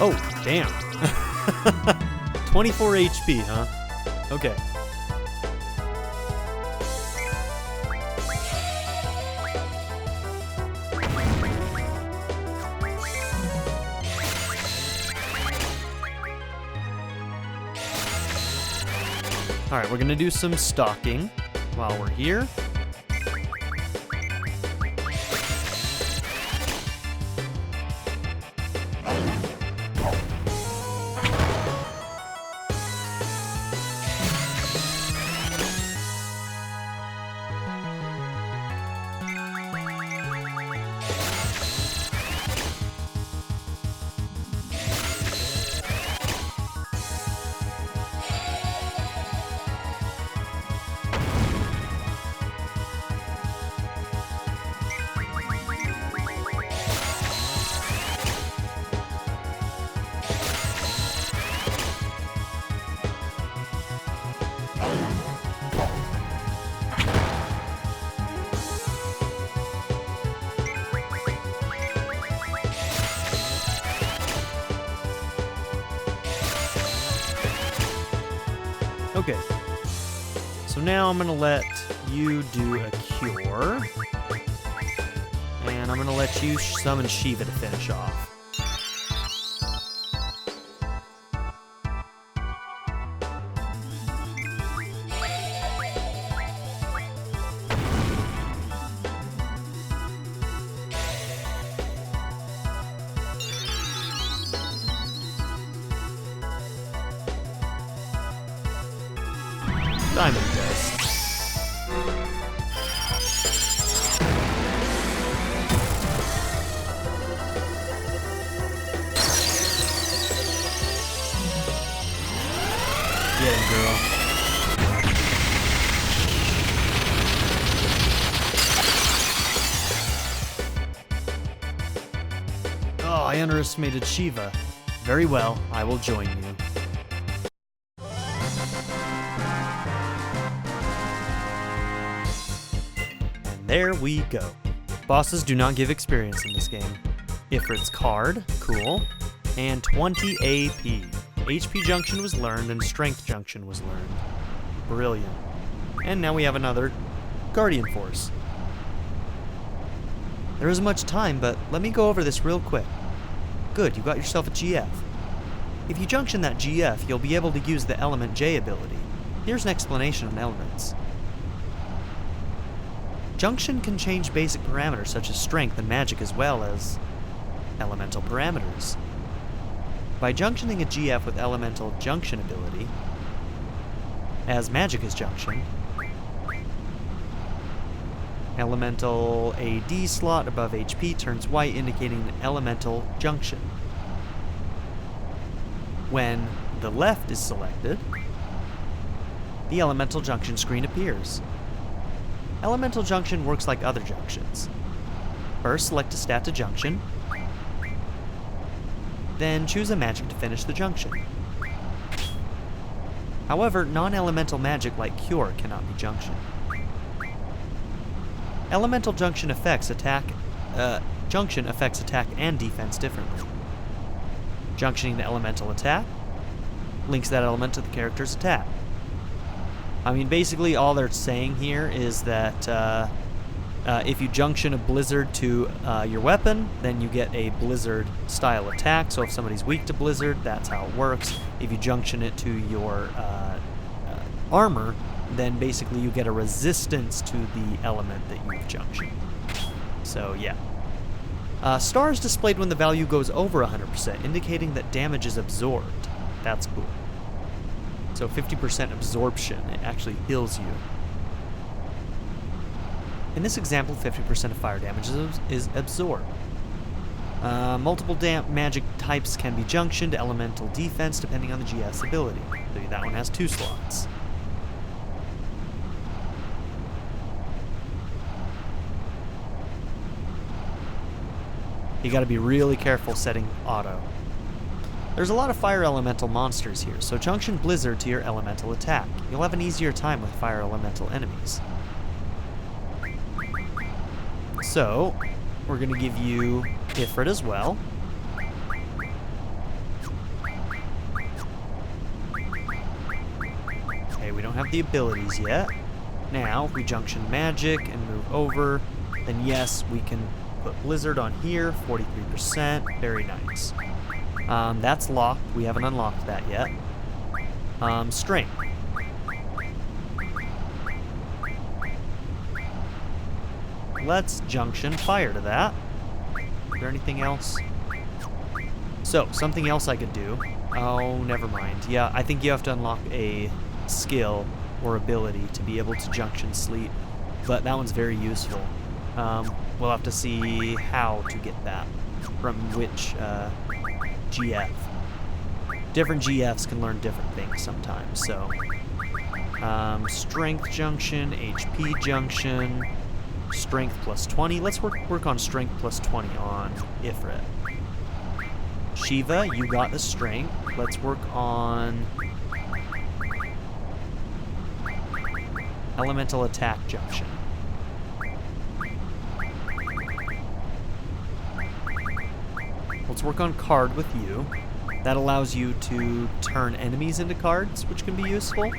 Oh, damn. 24 HP, huh? Okay. Alright, we're gonna do some stalking while we're here. Okay, so now I'm gonna let you do a cure, and I'm gonna let you summon Shiva to finish off. Diamond Dust. Get him, girl. Oh, I underestimated Shiva. Very well, I will join you. There we go. Bosses do not give experience in this game. Ifrit's card, cool, and 20 AP. HP Junction was learned and Strength Junction was learned. Brilliant. And now we have another Guardian Force. There isn't much time, but let me go over this real quick. Good, you got yourself a GF. If you junction that GF, you'll be able to use the Element J ability. Here's an explanation on elements. Junction can change basic parameters such as strength and magic as well as elemental parameters. By junctioning a GF with elemental junction ability, as magic is junction, elemental AD slot above HP turns white indicating an elemental junction. When the left is selected, the elemental junction screen appears. Elemental junction works like other junctions. First, select a stat to junction, then choose a magic to finish the junction. However, non-elemental magic like Cure cannot be junctioned. Elemental junction affects attack and defense differently. Junctioning the elemental attack links that element to the character's attack. I mean, basically all they're saying here is that if you junction a blizzard to your weapon, then you get a blizzard style attack. So if somebody's weak to blizzard, that's how it works. If you junction it to your armor, then basically you get a resistance to the element that you've junctioned. So yeah. Star is displayed when the value goes over 100%, indicating that damage is absorbed. That's cool. So 50% absorption, it actually heals you. In this example, 50% of fire damage is absorbed. Multiple magic types can be junctioned to elemental defense depending on the GS ability. So that one has 2 slots. You gotta be really careful setting auto. There's a lot of fire elemental monsters here, so junction Blizzard to your elemental attack. You'll have an easier time with fire elemental enemies. So, we're going to give you Ifrit as well. Okay, we don't have the abilities yet. Now, if we junction magic and move over, then yes, we can put Blizzard on here, 43%, very nice. That's locked. We haven't unlocked that yet. Strength. let's junction fire to that. Is there anything else? So, something else I could do. Oh, never mind. Yeah, I think you have to unlock a skill or ability to be able to junction sleet, but that one's very useful. We'll have to see how to get that, from which GF. Different GFs can learn different things sometimes, so... strength junction, HP junction, strength plus 20. Let's work on strength plus 20 on Ifrit. Shiva, you got the strength. Let's work on elemental attack junction. Let's work on card with you. That allows you to turn enemies into cards, which can be useful.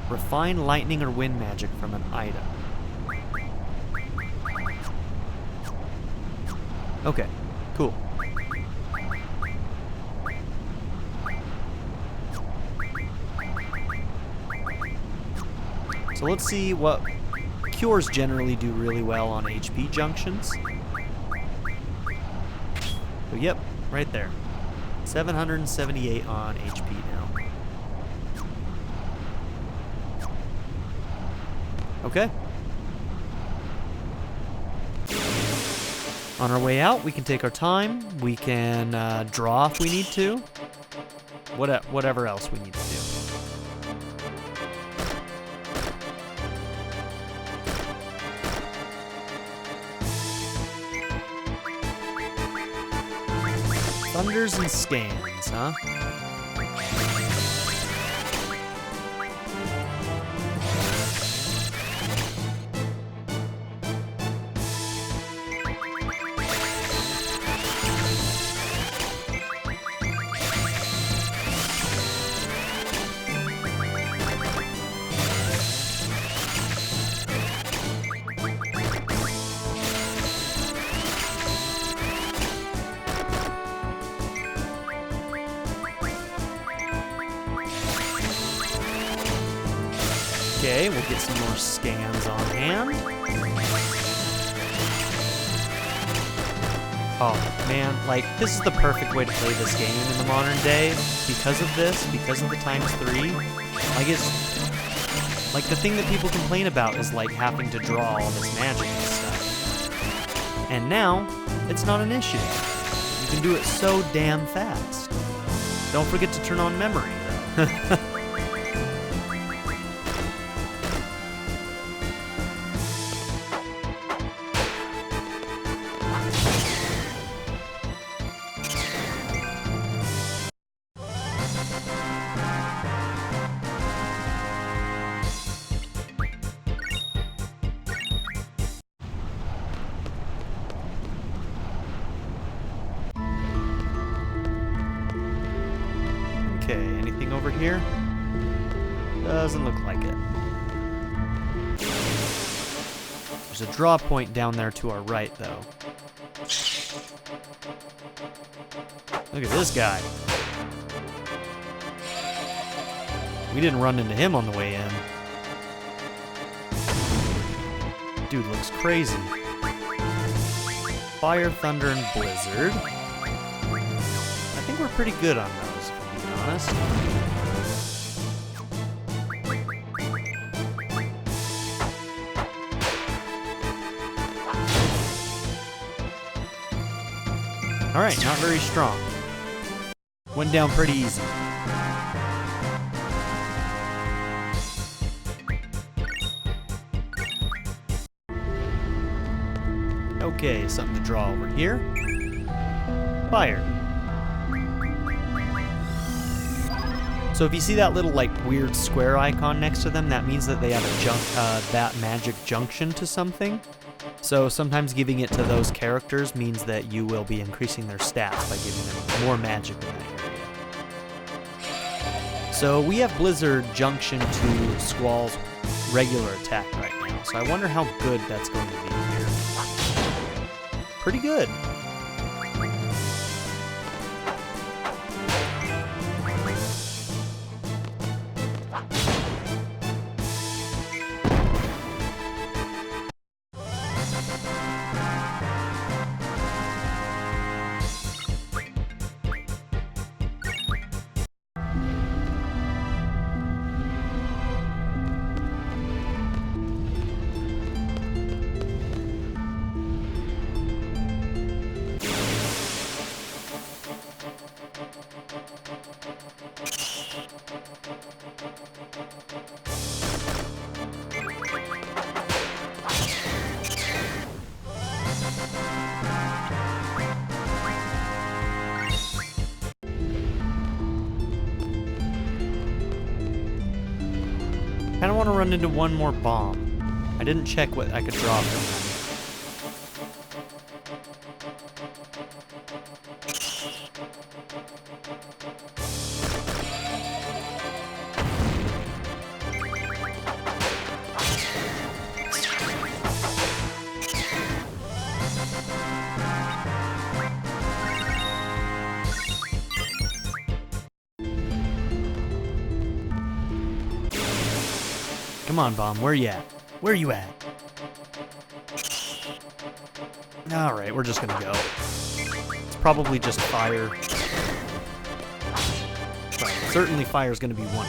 Refine lightning or wind magic from an item. Okay, cool. So let's see what cures generally do really well on HP junctions. So yep, right there. 778 on HP now. Okay. On our way out, we can take our time. We can draw if we need to. Whatever else we need to do. Thunders and scans, huh? Okay, we'll get some more scans on hand. Oh, man, like, this is the perfect way to play this game in the modern day. Because of this, because of the ×3, like, it's... like, the thing that people complain about is, like, having to draw all this magic and stuff. And now, it's not an issue. You can do it so damn fast. Don't forget to turn on memory, though. Okay, anything over here? Doesn't look like it. There's a draw point down there to our right, though. Look at this guy. We didn't run into him on the way in. Dude looks crazy. Fire, thunder, and blizzard. I think we're pretty good on those, if I'm being honest. Alright, not very strong. Went down pretty easy. Okay, something to draw over here. Fire. So if you see that little, like, weird square icon next to them, that means that they have a that magic junction to something. So sometimes giving it to those characters means that you will be increasing their stats by giving them more magic in that area. So we have Blizzard junction to Squall's regular attack right now. So I wonder how good that's going to be here. Pretty good. Kinda wanna run into one more bomb. I didn't check what I could draw from them. Come on, bomb, where you at? Where you at? Alright, we're just gonna go. It's probably just fire. Well, certainly fire's gonna be one.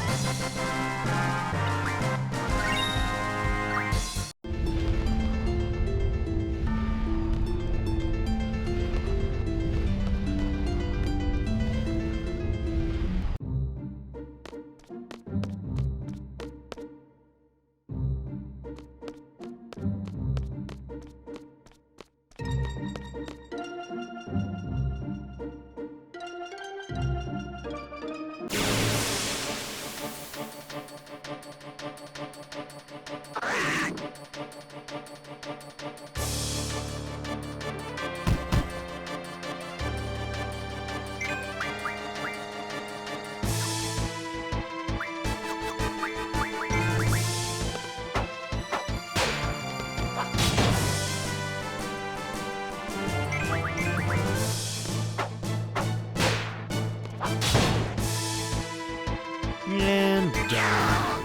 And down.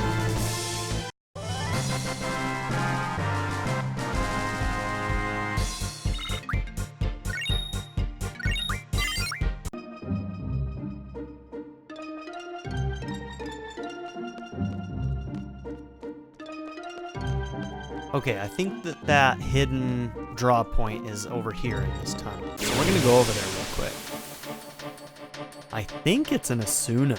Okay, I think that hidden draw point is over here in this tunnel. So we're gonna go over there real quick. I think it's an Asuna.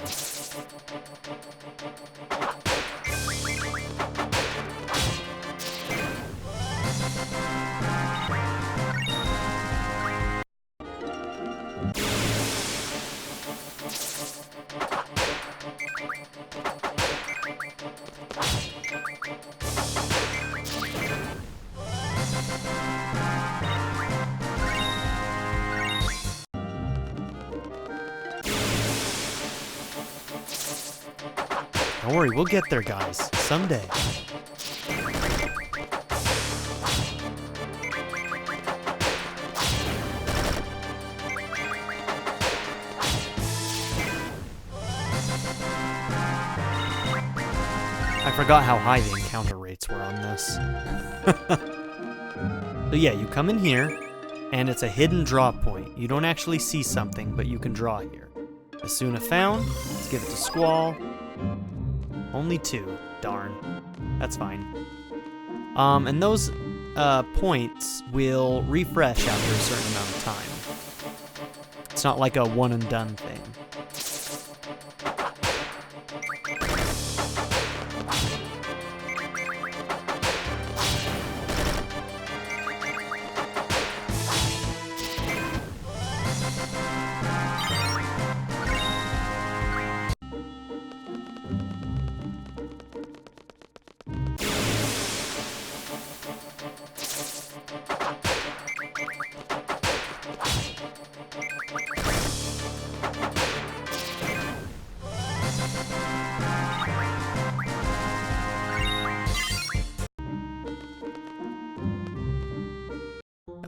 Don't worry, we'll get there, guys. Someday. I forgot how high the encounter rates were on this. So yeah, you come in here, and it's a hidden draw point. You don't actually see something, but you can draw here. Asuna found. Let's give it to Squall. Only 2. Darn. That's fine. And those points will refresh after a certain amount of time. It's not like a one and done thing.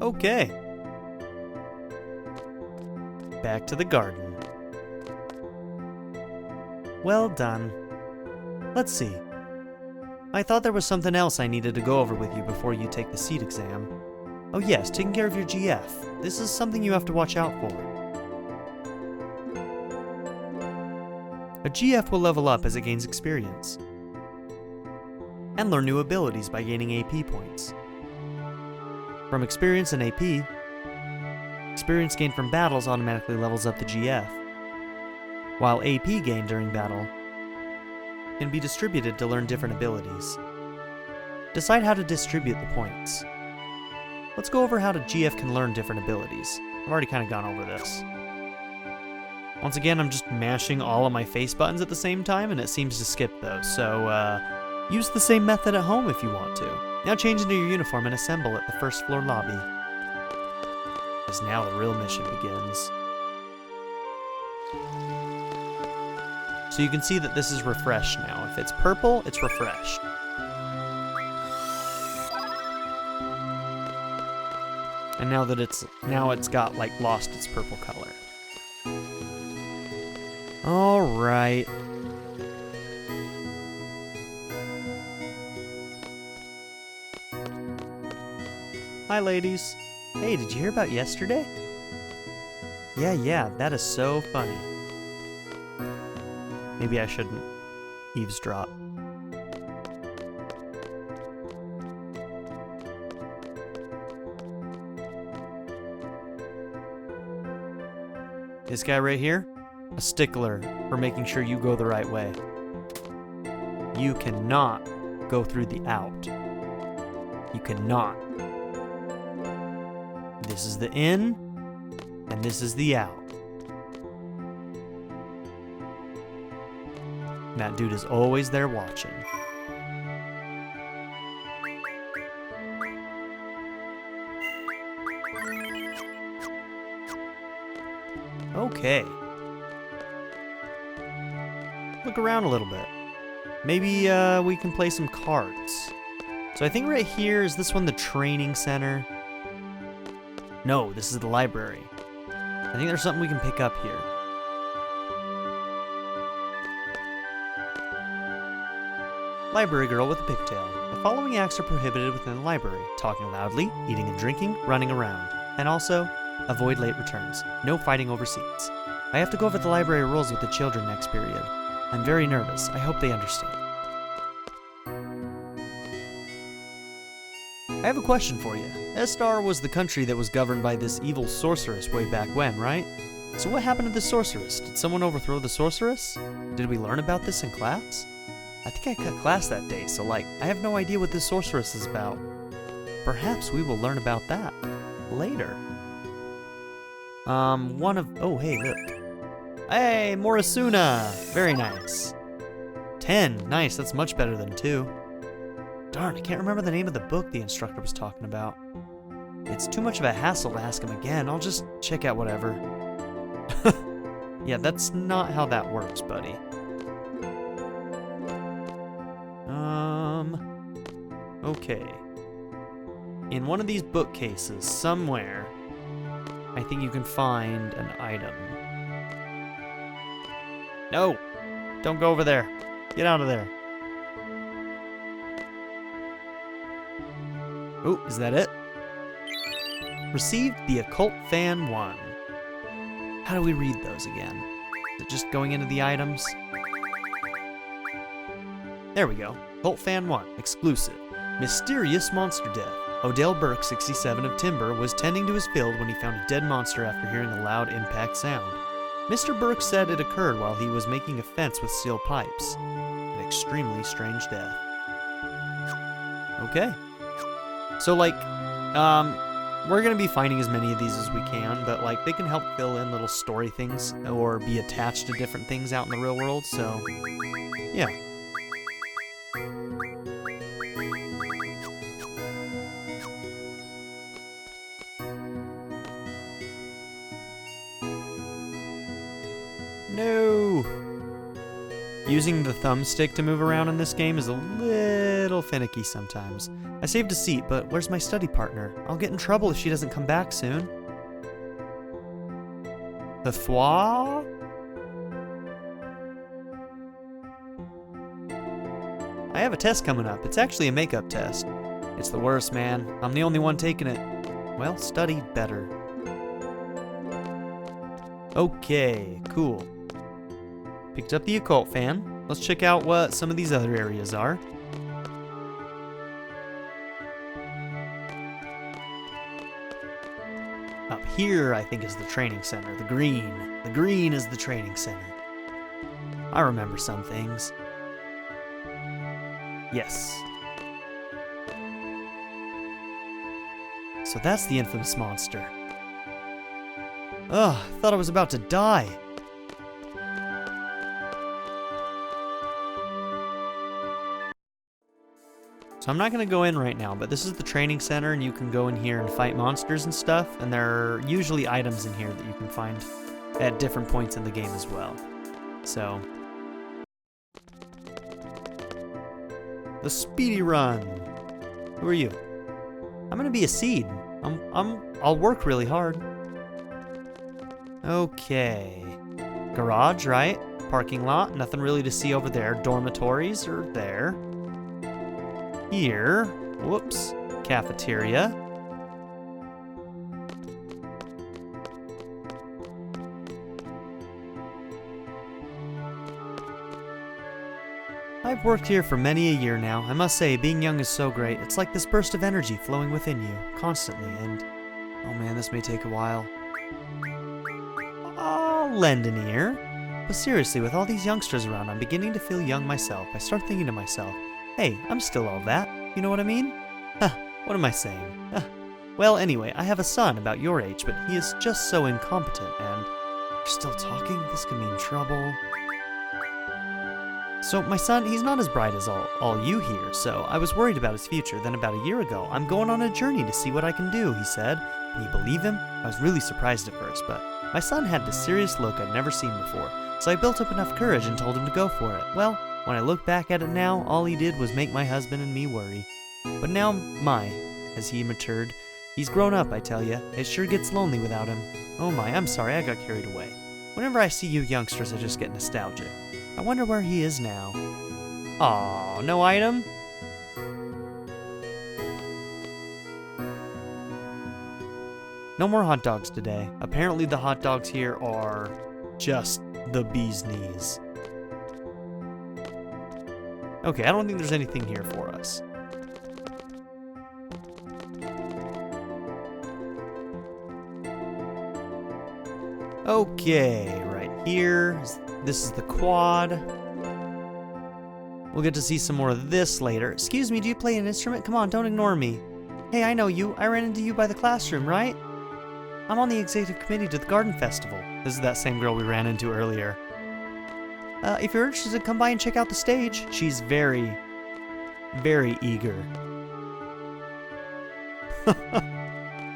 Okay. Back to the garden. Well done. Let's see. I thought there was something else I needed to go over with you before you take the seat exam. Oh yes, taking care of your GF. This is something you have to watch out for. A GF will level up as it gains experience, and learn new abilities by gaining AP points. From experience and AP, experience gained from battles automatically levels up the GF, while AP gained during battle can be distributed to learn different abilities. Decide how to distribute the points. Let's go over how the GF can learn different abilities. I've already kind of gone over this. Once again, I'm just mashing all of my face buttons at the same time, and it seems to skip those, so Use the same method at home if you want to. Now change into your uniform and assemble at the first floor lobby. As now the real mission begins. So you can see that this is refreshed now. If it's purple, it's refreshed. And now that it's got like lost its purple color. All right. Hi, ladies. Hey, did you hear about yesterday? Yeah, that is so funny. Maybe I shouldn't eavesdrop. This guy right here, a stickler for making sure you go the right way. You cannot go through the out. You cannot. This is the in, and this is the out. And that dude is always there watching. Okay. Look around a little bit. Maybe we can play some cards. So I think right here, is this one the training center? No, this is the library. I think there's something we can pick up here. Library girl with a pigtail. The following acts are prohibited within the library: talking loudly, eating and drinking, running around. And also, avoid late returns. No fighting over seats. I have to go over the library rules with the children next period. I'm very nervous. I hope they understand. I have a question for you. Estar was the country that was governed by this evil sorceress way back when, right? So what happened to the sorceress? Did someone overthrow the sorceress? Did we learn about this in class? I think I cut class that day, so I have no idea what this sorceress is about. Perhaps we will learn about that later. Oh, hey, look. Hey, Morasuna! Very nice. 10, nice, that's much better than 2. Darn, I can't remember the name of the book the instructor was talking about. It's too much of a hassle to ask him again. I'll just check out whatever. Yeah, that's not how that works, buddy. Okay. In one of these bookcases, somewhere, I think you can find an item. No! Don't go over there. Get out of there. Oh, is that it? Received the Occult Fan 1. How do we read those again? Is it just going into the items? There we go. Occult Fan 1, exclusive. Mysterious monster death. Odell Burke, 67 of Timber, was tending to his field when he found a dead monster after hearing a loud impact sound. Mr. Burke said it occurred while he was making a fence with steel pipes. An extremely strange death. Okay. So, we're going to be finding as many of these as we can, but, they can help fill in little story things or be attached to different things out in the real world, so, yeah. No! Using the thumbstick to move around in this game is a little finicky sometimes. I saved a seat, but where's my study partner? I'll get in trouble if she doesn't come back soon. The Thwa? I have a test coming up. It's actually a makeup test. It's the worst, man. I'm the only one taking it. Well, study better. Okay, cool. Picked up the Occult Fan. Let's check out what some of these other areas are. Up here, I think, is the training center. The green. The green is the training center. I remember some things. Yes. So that's the infamous monster. Ugh, I thought I was about to die. So I'm not going to go in right now, but this is the training center, and you can go in here and fight monsters and stuff, and there are usually items in here that you can find at different points in the game as well. So, the speedy run. Who are you? I'm going to be a seed. I'll work really hard. Okay. Garage, right? Parking lot, nothing really to see over there. Dormitories are there. Here, whoops, cafeteria. I've worked here for many a year now. I must say, being young is so great. It's like this burst of energy flowing within you, constantly, and... oh man, this may take a while. I'll lend an ear. But seriously, with all these youngsters around, I'm beginning to feel young myself. I start thinking to myself, hey, I'm still all that. You know what I mean? Huh, what am I saying? Well, anyway, I have a son about your age, but he is just so incompetent, and... you're still talking? This could mean trouble. So, my son, he's not as bright as all you here, so I was worried about his future. Then about a year ago, I'm going on a journey to see what I can do, he said. Can you believe him? I was really surprised at first, but my son had this serious look I'd never seen before, so I built up enough courage and told him to go for it. Well, when I look back at it now, all he did was make my husband and me worry. But now, as he matured, he's grown up, I tell ya. It sure gets lonely without him. Oh my, I'm sorry, I got carried away. Whenever I see you youngsters, I just get nostalgic. I wonder where he is now. Aw, no item? No more hot dogs today. Apparently the hot dogs here are just the bee's knees. Okay, I don't think there's anything here for us. Okay, right here. This is the quad. We'll get to see some more of this later. Excuse me, do you play an instrument? Come on, don't ignore me. Hey, I know you. I ran into you by the classroom, right? I'm on the executive committee to the garden festival. This is that same girl we ran into earlier. If you're interested, come by and check out the stage. She's very, very eager.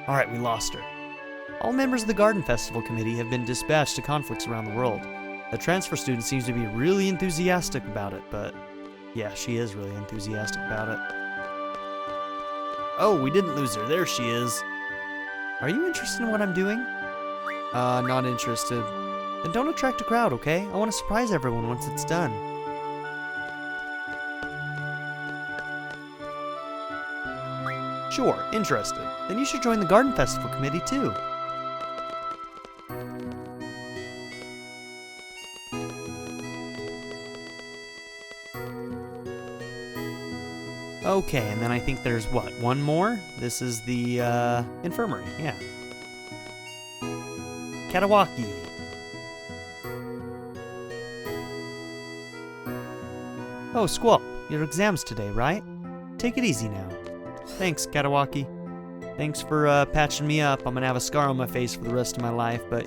Alright, we lost her. All members of the Garden Festival Committee have been dispatched to conflicts around the world. The transfer student seems to be really enthusiastic about it, but yeah, she is really enthusiastic about it. Oh, we didn't lose her. There she is. Are you interested in what I'm doing? Not interested. Then don't attract a crowd, okay? I want to surprise everyone once it's done. Sure, interested. Then you should join the Garden Festival Committee too. Okay, and then I think there's what? One more? This is the infirmary, yeah. Katawaki. Oh, Squall, your exam's today, right? Take it easy now. Thanks, Katawaki. Thanks for patching me up. I'm gonna have a scar on my face for the rest of my life, but...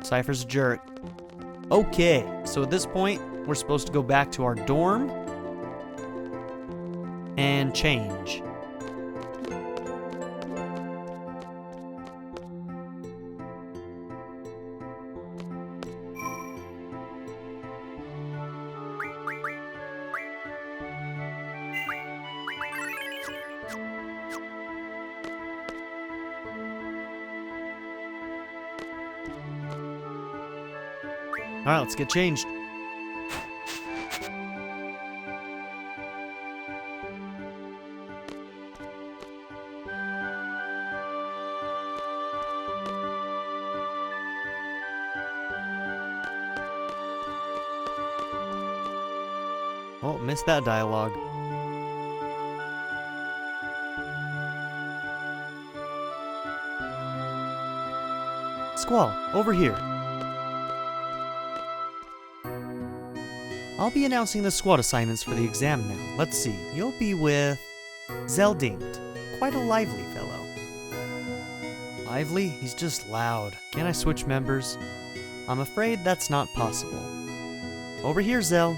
Cypher's a jerk. Okay, so at this point, we're supposed to go back to our dorm and change. All right, let's get changed. Oh, missed that dialogue. Squall, over here. I'll be announcing the squad assignments for the exam now. Let's see. You'll be with Zeldingt. Quite a lively fellow. Lively? He's just loud. Can I switch members? I'm afraid that's not possible. Over here, Zell.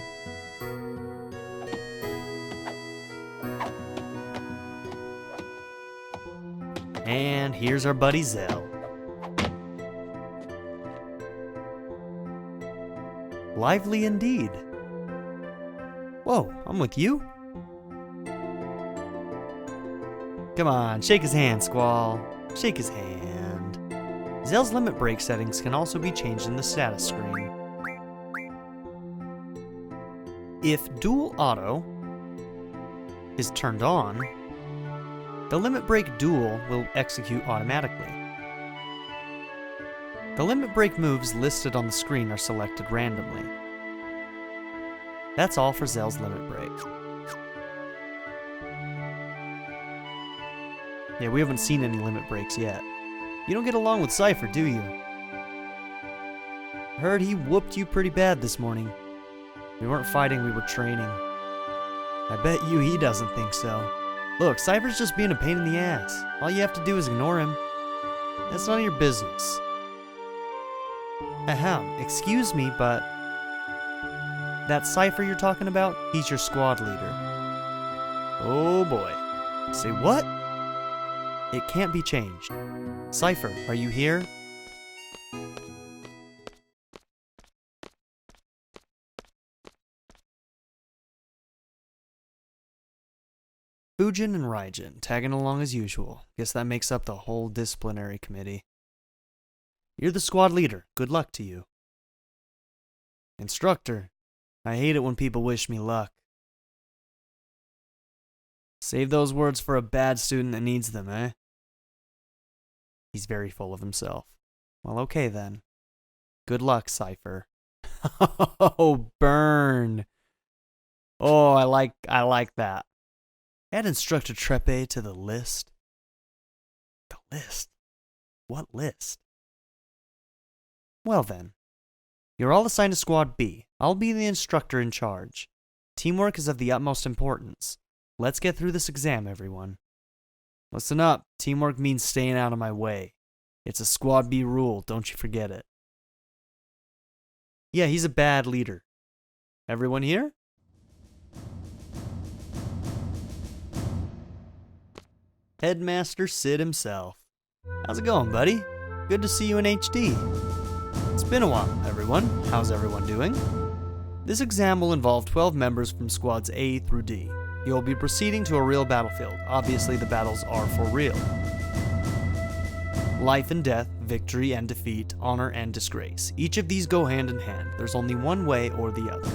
And here's our buddy Zell. Lively indeed. Whoa, I'm with you? Come on, shake his hand, Squall. Shake his hand. Zell's limit break settings can also be changed in the status screen. If Dual Auto is turned on, the limit break duel will execute automatically. The limit break moves listed on the screen are selected randomly. That's all for Zell's limit break. Yeah, we haven't seen any limit breaks yet. You don't get along with Cypher, do you? Heard he whooped you pretty bad this morning. We weren't fighting, we were training. I bet you he doesn't think so. Look, Cypher's just being a pain in the ass. All you have to do is ignore him. That's none of your business. Ahem, excuse me, but that Cypher you're talking about, he's your squad leader. Oh boy. Say what? It can't be changed. Cypher, are you here? Fujin and Raijin, tagging along as usual. Guess that makes up the whole disciplinary committee. You're the squad leader. Good luck to you. Instructor, I hate it when people wish me luck. Save those words for a bad student that needs them, eh? He's very full of himself. Well, okay then. Good luck, Cypher. Oh, burn. Oh, I like that. Add Instructor Trepe to the list. The list? What list? Well then. You're all assigned to Squad B. I'll be the instructor in charge. Teamwork is of the utmost importance. Let's get through this exam, everyone. Listen up. Teamwork means staying out of my way. It's a Squad B rule, don't you forget it. Yeah, he's a bad leader. Everyone here? Headmaster Sid himself. How's it going, buddy? Good to see you in HD. It's been a while, everyone. How's everyone doing? This exam will involve 12 members from squads A through D. You'll be proceeding to a real battlefield. Obviously, the battles are for real. Life and death, victory and defeat, honor and disgrace. Each of these go hand in hand. There's only one way or the other.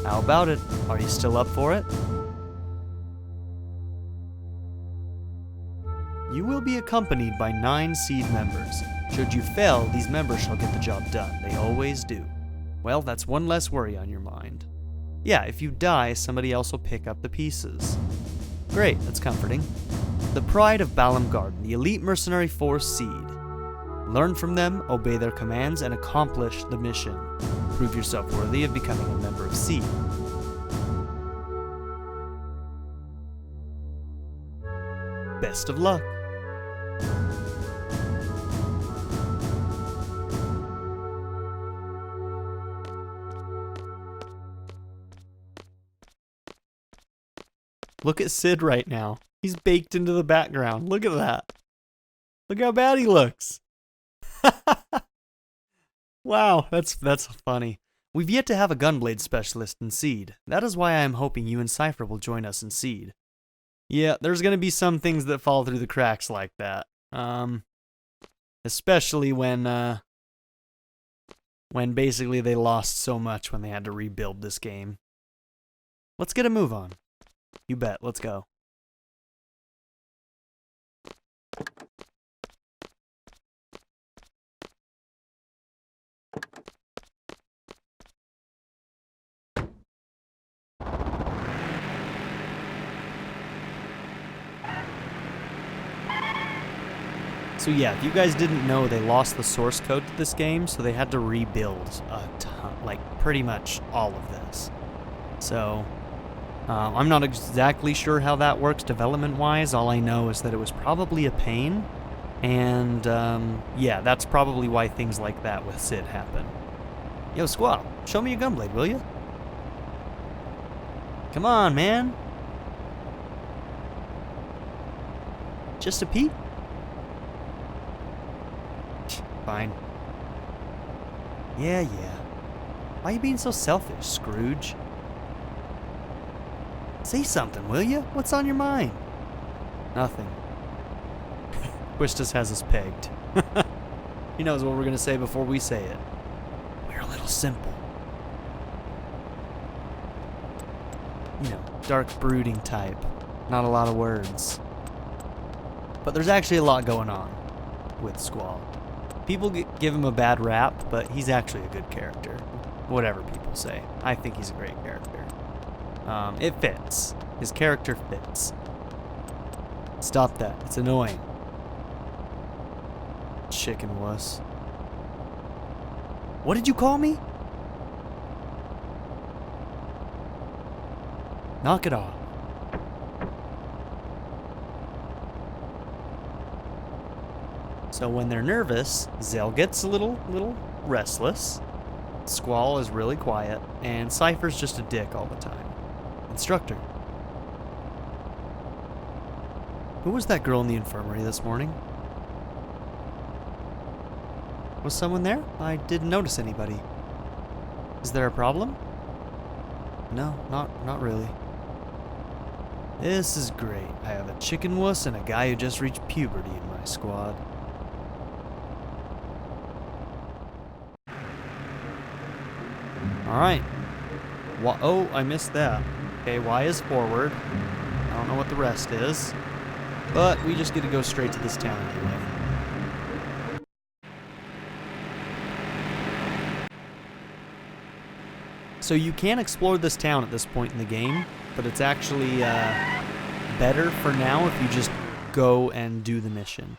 How about it? Are you still up for it? You will be accompanied by 9 seed members. Should you fail, these members shall get the job done. They always do. Well, that's one less worry on your mind. Yeah, if you die, somebody else will pick up the pieces. Great, that's comforting. The pride of Balamb Garden, the elite mercenary force seed. Learn from them, obey their commands, and accomplish the mission. Prove yourself worthy of becoming a member of seed. Best of luck. Look at Sid right now. He's baked into the background. Look at that. Look how bad he looks. Wow, that's funny. We've yet to have a gunblade specialist in Seed. That is why I am hoping you and Cypher will join us in Seed. Yeah, there's going to be some things that fall through the cracks like that. Especially when basically they lost so much when they had to rebuild this game. Let's get a move on. You bet, let's go. So yeah, if you guys didn't know, they lost the source code to this game, so they had to rebuild a ton, like pretty much all of this. So I'm not exactly sure how that works development-wise. All I know is that it was probably a pain, and yeah, that's probably why things like that with Sid happen. Yo, Squall, show me your gunblade, will you? Come on, man. Just a pee? Fine. Yeah. Why are you being so selfish, Scrooge? Say something, will you? What's on your mind? Nothing. Quistis has us pegged. He knows what we're going to say before we say it. We're a little simple. You know, dark brooding type. Not a lot of words. But there's actually a lot going on with Squall. People give him a bad rap, but he's actually a good character. Whatever people say. I think he's a great character. It fits. His character fits. Stop that. It's annoying. Chicken wuss. What did you call me? Knock it off. So when they're nervous, Zell gets a little restless. Squall is really quiet, and Cypher's just a dick all the time. Instructor. Who was that girl in the infirmary this morning? Was someone there? I didn't notice anybody. Is there a problem? No, not really. This is great. I have a chicken wuss and a guy who just reached puberty in my squad. Alright. Oh, I missed that. Okay, Y is forward. I don't know what the rest is. But we just get to go straight to this town anyway. So you can explore this town at this point in the game, but it's actually better for now if you just go and do the mission.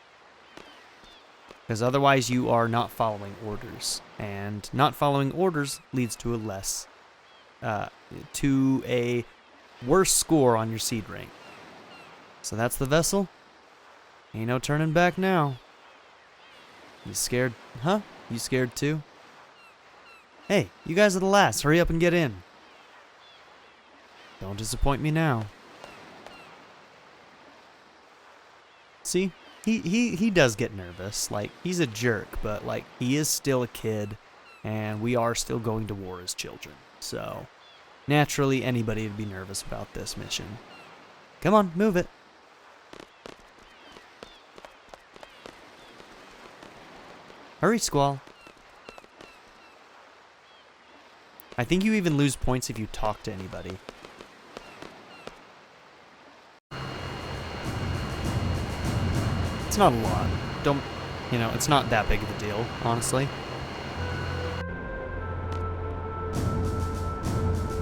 Because otherwise you are not following orders. And not following orders leads to a worse score on your seed rank. So that's the vessel. Ain't no turning back now. You scared? Huh? You scared too? Hey, you guys are the last. Hurry up and get in. Don't disappoint me now. See? He does get nervous. Like, he's a jerk, but, like, he is still a kid, and we are still going to war as children. So, naturally, anybody would be nervous about this mission. Come on, move it. Hurry, Squall. I think you even lose points if you talk to anybody. It's not a lot. It's not that big of a deal, honestly.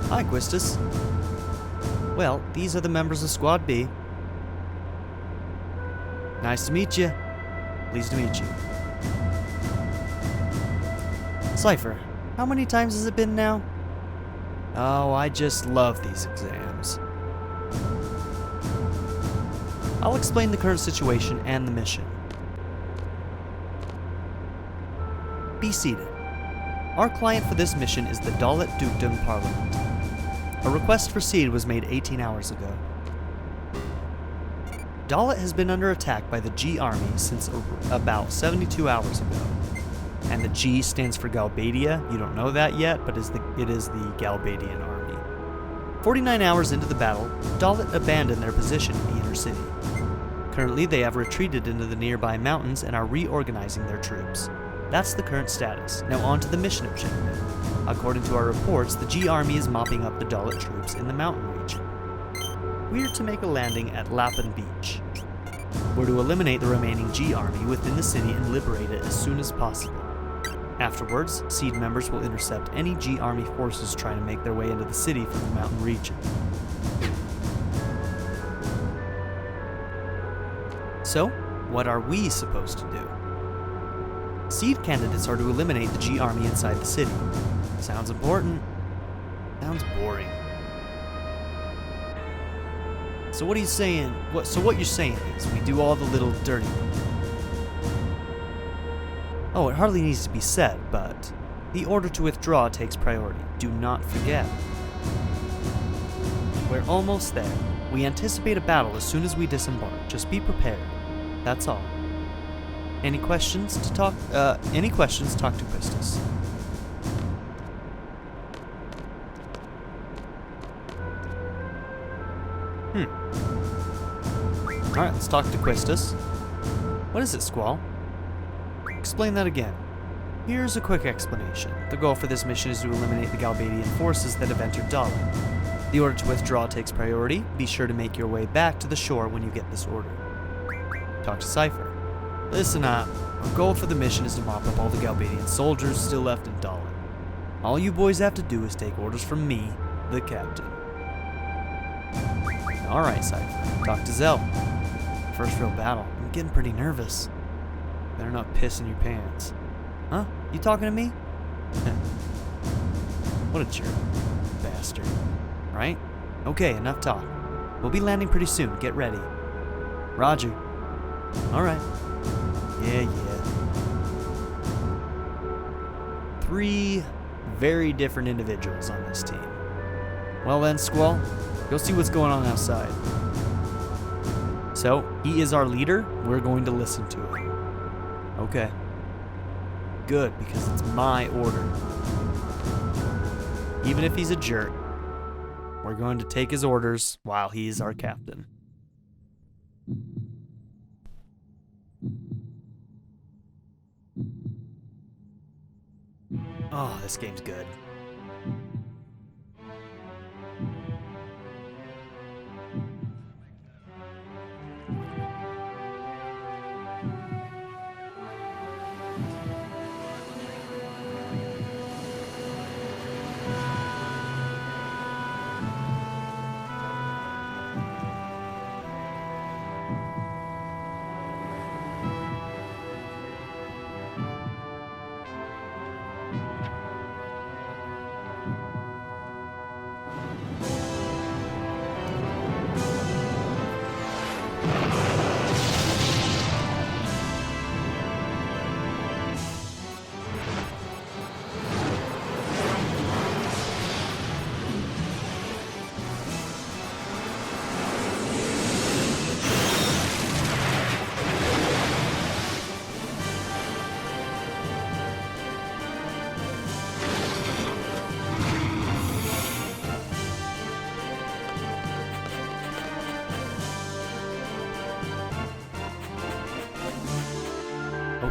Hi, Quistis. Well, these are the members of Squad B. Nice to meet you. Pleased to meet you. Cypher, how many times has it been now? Oh, I just love these exams. I'll explain the current situation and the mission. Be seated. Our client for this mission is the Dalit Dukedom Parliament. A request for seed was made 18 hours ago. Dalit has been under attack by the G army since about 72 hours ago. And the G stands for Galbadia. You don't know that yet, but it is the Galbadian army. 49 hours into the battle, Dalit abandoned their position in the inner city. Currently, they have retreated into the nearby mountains and are reorganizing their troops. That's the current status. Now on to the mission objective. According to our reports, the G army is mopping up the Dalit troops in the mountain region. We're to make a landing at Lapan Beach. We're to eliminate the remaining G army within the city and liberate it as soon as possible. Afterwards, Seed members will intercept any G army forces trying to make their way into the city from the mountain region. So, what are we supposed to do? Seed candidates are to eliminate the G army inside the city. Sounds important. Sounds boring. So what are you saying? What you're saying is we do all the little dirty work. Oh, it hardly needs to be said, but the order to withdraw takes priority. Do not forget. We're almost there. We anticipate a battle as soon as we disembark. Just be prepared. That's all. Any questions to talk? Any questions? Talk to Quistis. All right, let's talk to Quistis. What is it, Squall? Explain that again. Here's a quick explanation. The goal for this mission is to eliminate the Galbadian forces that have entered Dahlem. The order to withdraw takes priority. Be sure to make your way back to the shore when you get this order. Talk to Cypher. Listen up. Our goal for the mission is to mop up all the Galbadian soldiers still left in Dahlem. All you boys have to do is take orders from me, the captain. Alright, Cypher. Talk to Zell. First real battle. I'm getting pretty nervous. Better not piss in your pants. Huh? You talking to me? What a jerk. Bastard. Right? Okay, enough talk. We'll be landing pretty soon. Get ready. Roger. Alright. Yeah. 3 very different individuals on this team. Well then, Squall, go see what's going on outside. So, he is our leader. We're going to listen to him. Okay. Good, because it's my order. Even if he's a jerk, we're going to take his orders while he's our captain. Oh, this game's good.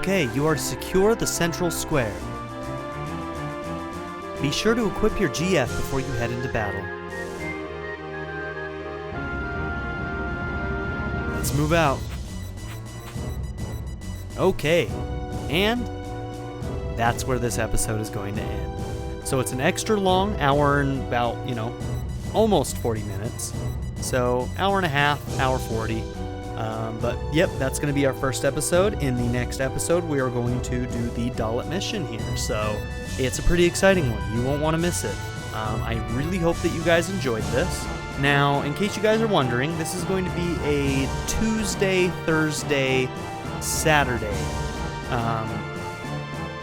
Okay, you are to secure the central square. Be sure to equip your GF before you head into battle. Let's move out. Okay, and that's where this episode is going to end. So it's an extra long hour and about, almost 40 minutes. So hour and a half, hour 40. But yep, that's going to be our first episode. In the next episode, we are going to do the Dahlem mission here. So it's a pretty exciting one. You won't want to miss it. I really hope that you guys enjoyed this. Now, in case you guys are wondering, this is going to be a Tuesday, Thursday, Saturday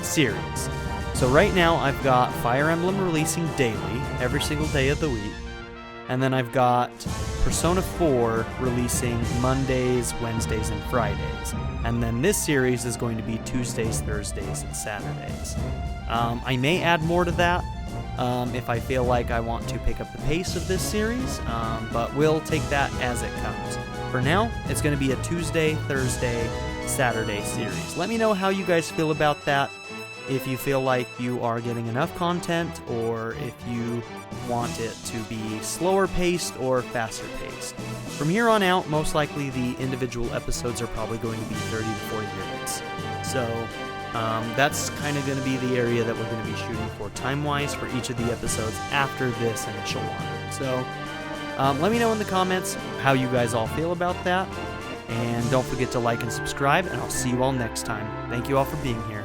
series. So right now, I've got Fire Emblem releasing daily, every single day of the week. And then I've got Persona 4 releasing Mondays, Wednesdays, and Fridays. And then this series is going to be Tuesdays, Thursdays, and Saturdays. I may add more to that if I feel like I want to pick up the pace of this series, but we'll take that as it comes. For now, it's going to be a Tuesday, Thursday, Saturday series. Let me know how you guys feel about that. If you feel like you are getting enough content, or if you want it to be slower paced or faster paced. From here on out, most likely the individual episodes are probably going to be 30 to 40 minutes. So that's kind of going to be the area that we're going to be shooting for time-wise for each of the episodes after this initial one. So let me know in the comments how you guys all feel about that. And don't forget to like and subscribe, and I'll see you all next time. Thank you all for being here.